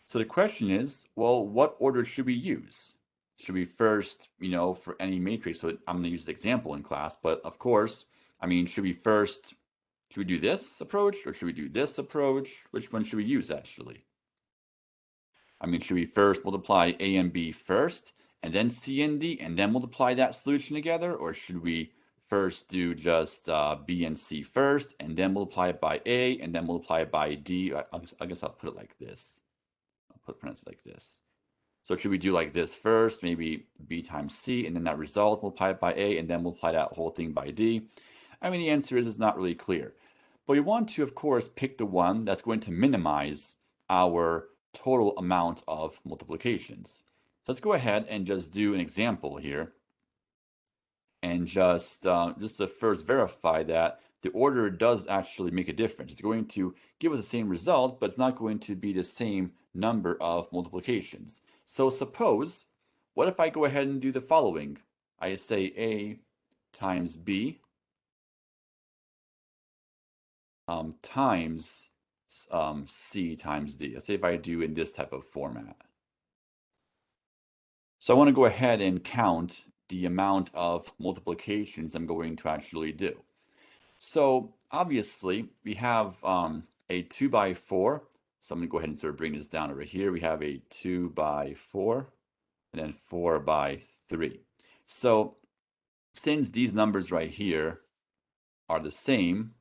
So the question is, well, what order should we use? Should we first, for any matrix, so I'm going to use the example in class, but of course, should we do this approach or should we do this approach? Which one should we use actually? Should we first multiply A and B first and then C and D and then multiply that solution together? Or should we first do just B and C first and then multiply it by A and then multiply it by D? I guess I'll put it like this. Pronounce it like this. So should we do like this first, maybe B times C, and then that result multiply it by A, and then multiply that whole thing by D? The answer is it's not really clear. But we want to, of course, pick the one that's going to minimize our total amount of multiplications. So let's go ahead and just do an example here. And just to first verify that the order does actually make a difference. It's going to give us the same result, but it's not going to be the same number of multiplications. So suppose, what if I go ahead and do the following? I say A times B times C times D. Let's say if I do in this type of format. So I want to go ahead and count the amount of multiplications I'm going to actually do. So obviously we have a 2 by 4. So I'm going to go ahead and sort of bring this down over here. We have a 2 by 4 and then 4 by 3. So since these numbers right here are the same,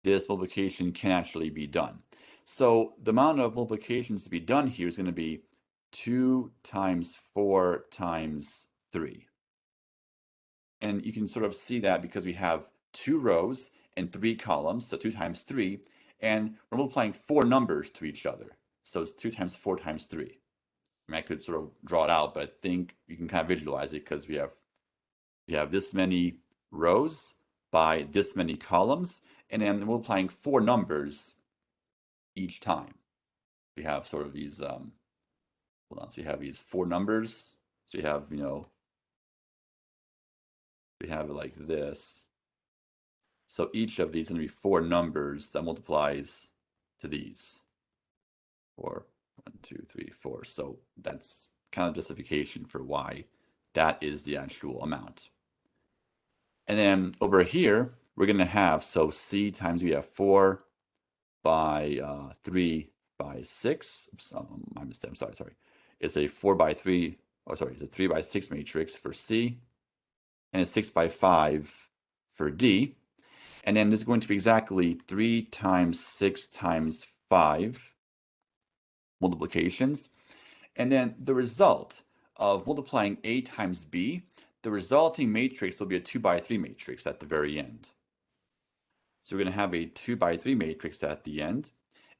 this multiplication can actually be done. So the amount of multiplications to be done here is going to be 2 times 4 times 3. And you can sort of see that because we have 2 rows and 3 columns, so 2 times 3, and we're multiplying 4 numbers to each other. So it's 2 times 4 times 3. I could sort of draw it out, but I think you can kind of visualize it because we have this many rows by this many columns, and then we're multiplying 4 numbers each time. We have sort of these, hold on, so we have these 4 numbers. So you have, we have it like this. So each of these is going to be 4 numbers that multiplies to these. 4, 1, 2, 3, 4. So that's kind of justification for why that is the actual amount. And then over here, we're going to have, so C times we have 4 by 3 by 6. Oops, my mistake. I'm sorry. It's a 4 by 3. Oh, sorry. It's a 3 by 6 matrix for C, and a 6 by 5 for D. And then this is going to be exactly 3 times 6 times 5 multiplications. And then the result of multiplying A times B, the resulting matrix will be a 2 by 3 matrix at the very end. So we're going to have a 2 by 3 matrix at the end,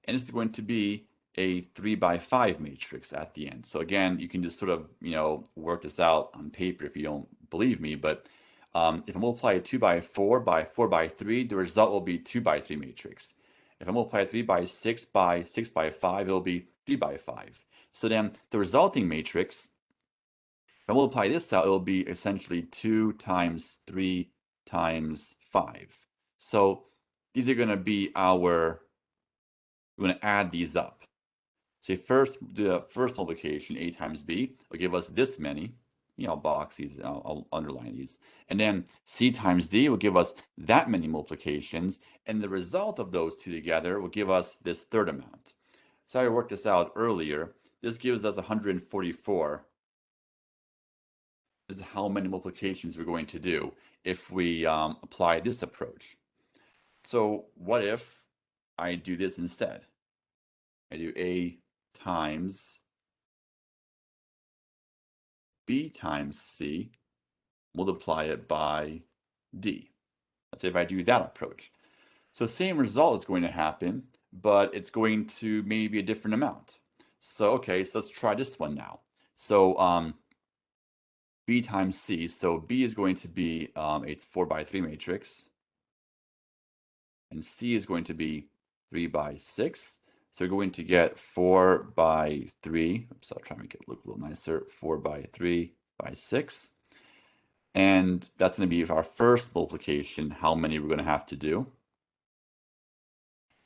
and it's going to be a 3 by 5 matrix at the end. So again, you can just sort of, work this out on paper if you don't believe me, but if I multiply a 2 by 4 by 4 by 3, the result will be 2 by 3 matrix. If I multiply 3 by 6 by 6 by 5, it'll be 3 by 5. So then the resulting matrix, if I multiply this out, it'll be essentially 2 times 3 times 5. So these are going to be we're going to add these up. So first, the first multiplication, A times B, will give us this many. I'll box these, I'll underline these. And then C times D will give us that many multiplications. And the result of those two together will give us this third amount. So I worked this out earlier. This gives us 144. This is how many multiplications we're going to do if we apply this approach. So what if I do this instead? I do A times B times C, multiply it by D. Let's say if I do that approach. So same result is going to happen, but it's going to maybe be a different amount. So, okay, so let's try this one now. So B times C, so B is going to be a 4 by 3 matrix, and C is going to be 3 by 6. So we're going to get 4 by 3. Oops, I'll try to make it look a little nicer. 4 by 3 by 6. And that's going to be our first multiplication, how many we're going to have to do.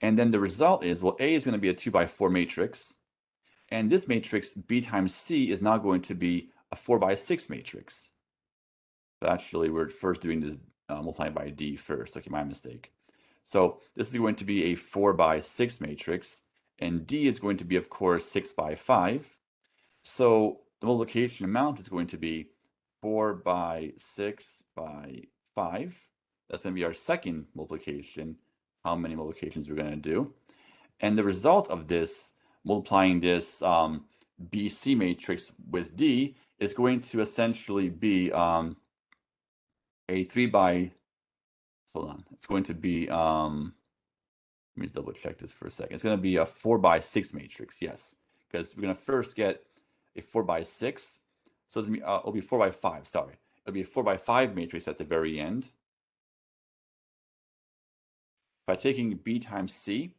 And then the result is, well, A is going to be a 2 by 4 matrix. And this matrix, B times C, is now going to be a 4 by 6 matrix. But actually, we're first doing this multiplying by D first. Okay, my mistake. So this is going to be a 4 by 6 matrix. And D is going to be, of course, 6 by 5. So the multiplication amount is going to be 4 by 6 by 5. That's going to be our second multiplication, how many multiplications we're going to do. And the result of this, multiplying this BC matrix with D, is going to essentially be a 3 by, hold on, it's going to be, let me just double check this for a second. It's going to be a 4 by 6 matrix, yes, because we're going to first get a 4 by 6. So it'll be 4 by 5, sorry. It'll be a 4 by 5 matrix at the very end. By taking B times C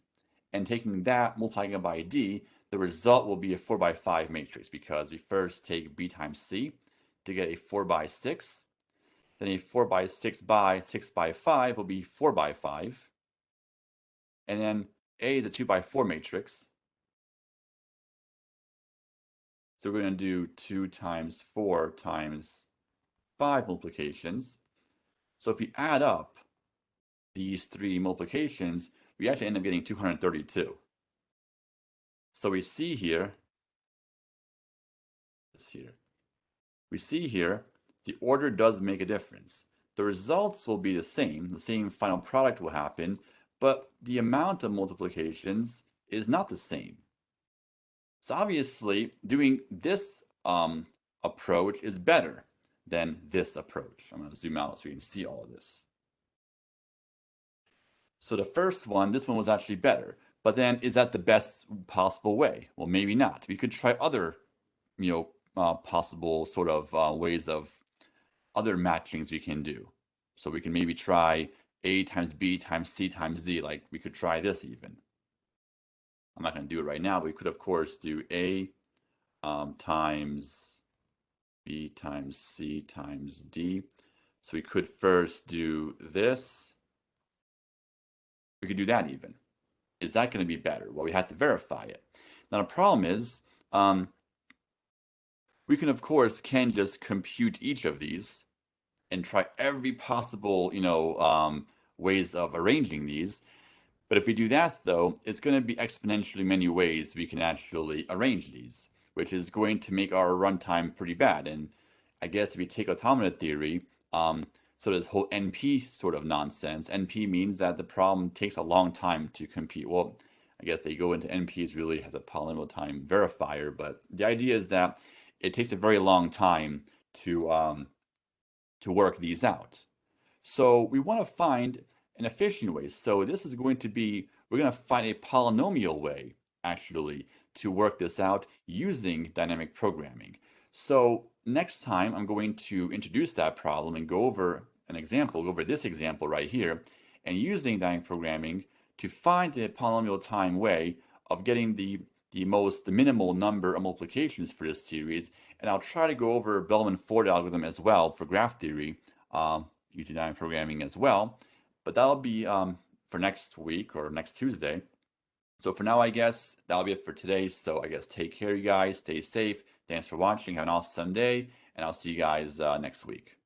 and taking that, multiplying it by D, the result will be a 4 by 5 matrix because we first take B times C to get a 4 by 6. Then a 4 by 6 by 6 by 5 will be 4 by 5. And then A is a 2 by 4 matrix. So we're going to do 2 times 4 times 5 multiplications. So if we add up these 3 multiplications, we actually end up getting 232. So we see here, the order does make a difference. The results will be the same final product will happen, but the amount of multiplications is not the same. So obviously, doing this approach is better than this approach. I'm going to zoom out so you can see all of this. So the first one, this one was actually better. But then, is that the best possible way? Well, maybe not. We could try other, possible sort of ways of other matchings we can do. So we can maybe try A times B times C times D. Like we could try this even. I'm not going to do it right now, but we could, of course, do A times B times C times D. So we could first do this. We could do that even. Is that going to be better? Well, we have to verify it. Now, the problem is, we can, of course, can just compute each of these and try every possible, ways of arranging these. But if we do that, though, it's going to be exponentially many ways we can actually arrange these, which is going to make our runtime pretty bad. And I guess if we take automata theory, so this whole NP sort of nonsense, NP means that the problem takes a long time to compute. Well, I guess they go into NPs really as a polynomial time verifier, but the idea is that it takes a very long time to work these out. So we want to find an efficient way. So this is going to be, we're going to find a polynomial way, actually, to work this out using dynamic programming. So next time, I'm going to introduce that problem and go over an example, go over this example right here, and using dynamic programming to find a polynomial time way of getting the minimal number of multiplications for this series. And I'll try to go over Bellman-Ford algorithm as well for graph theory, using dynamic programming as well. But that'll be for next week or next Tuesday. So for now, I guess that'll be it for today. So I guess take care, you guys. Stay safe. Thanks for watching. Have an awesome day. And I'll see you guys next week.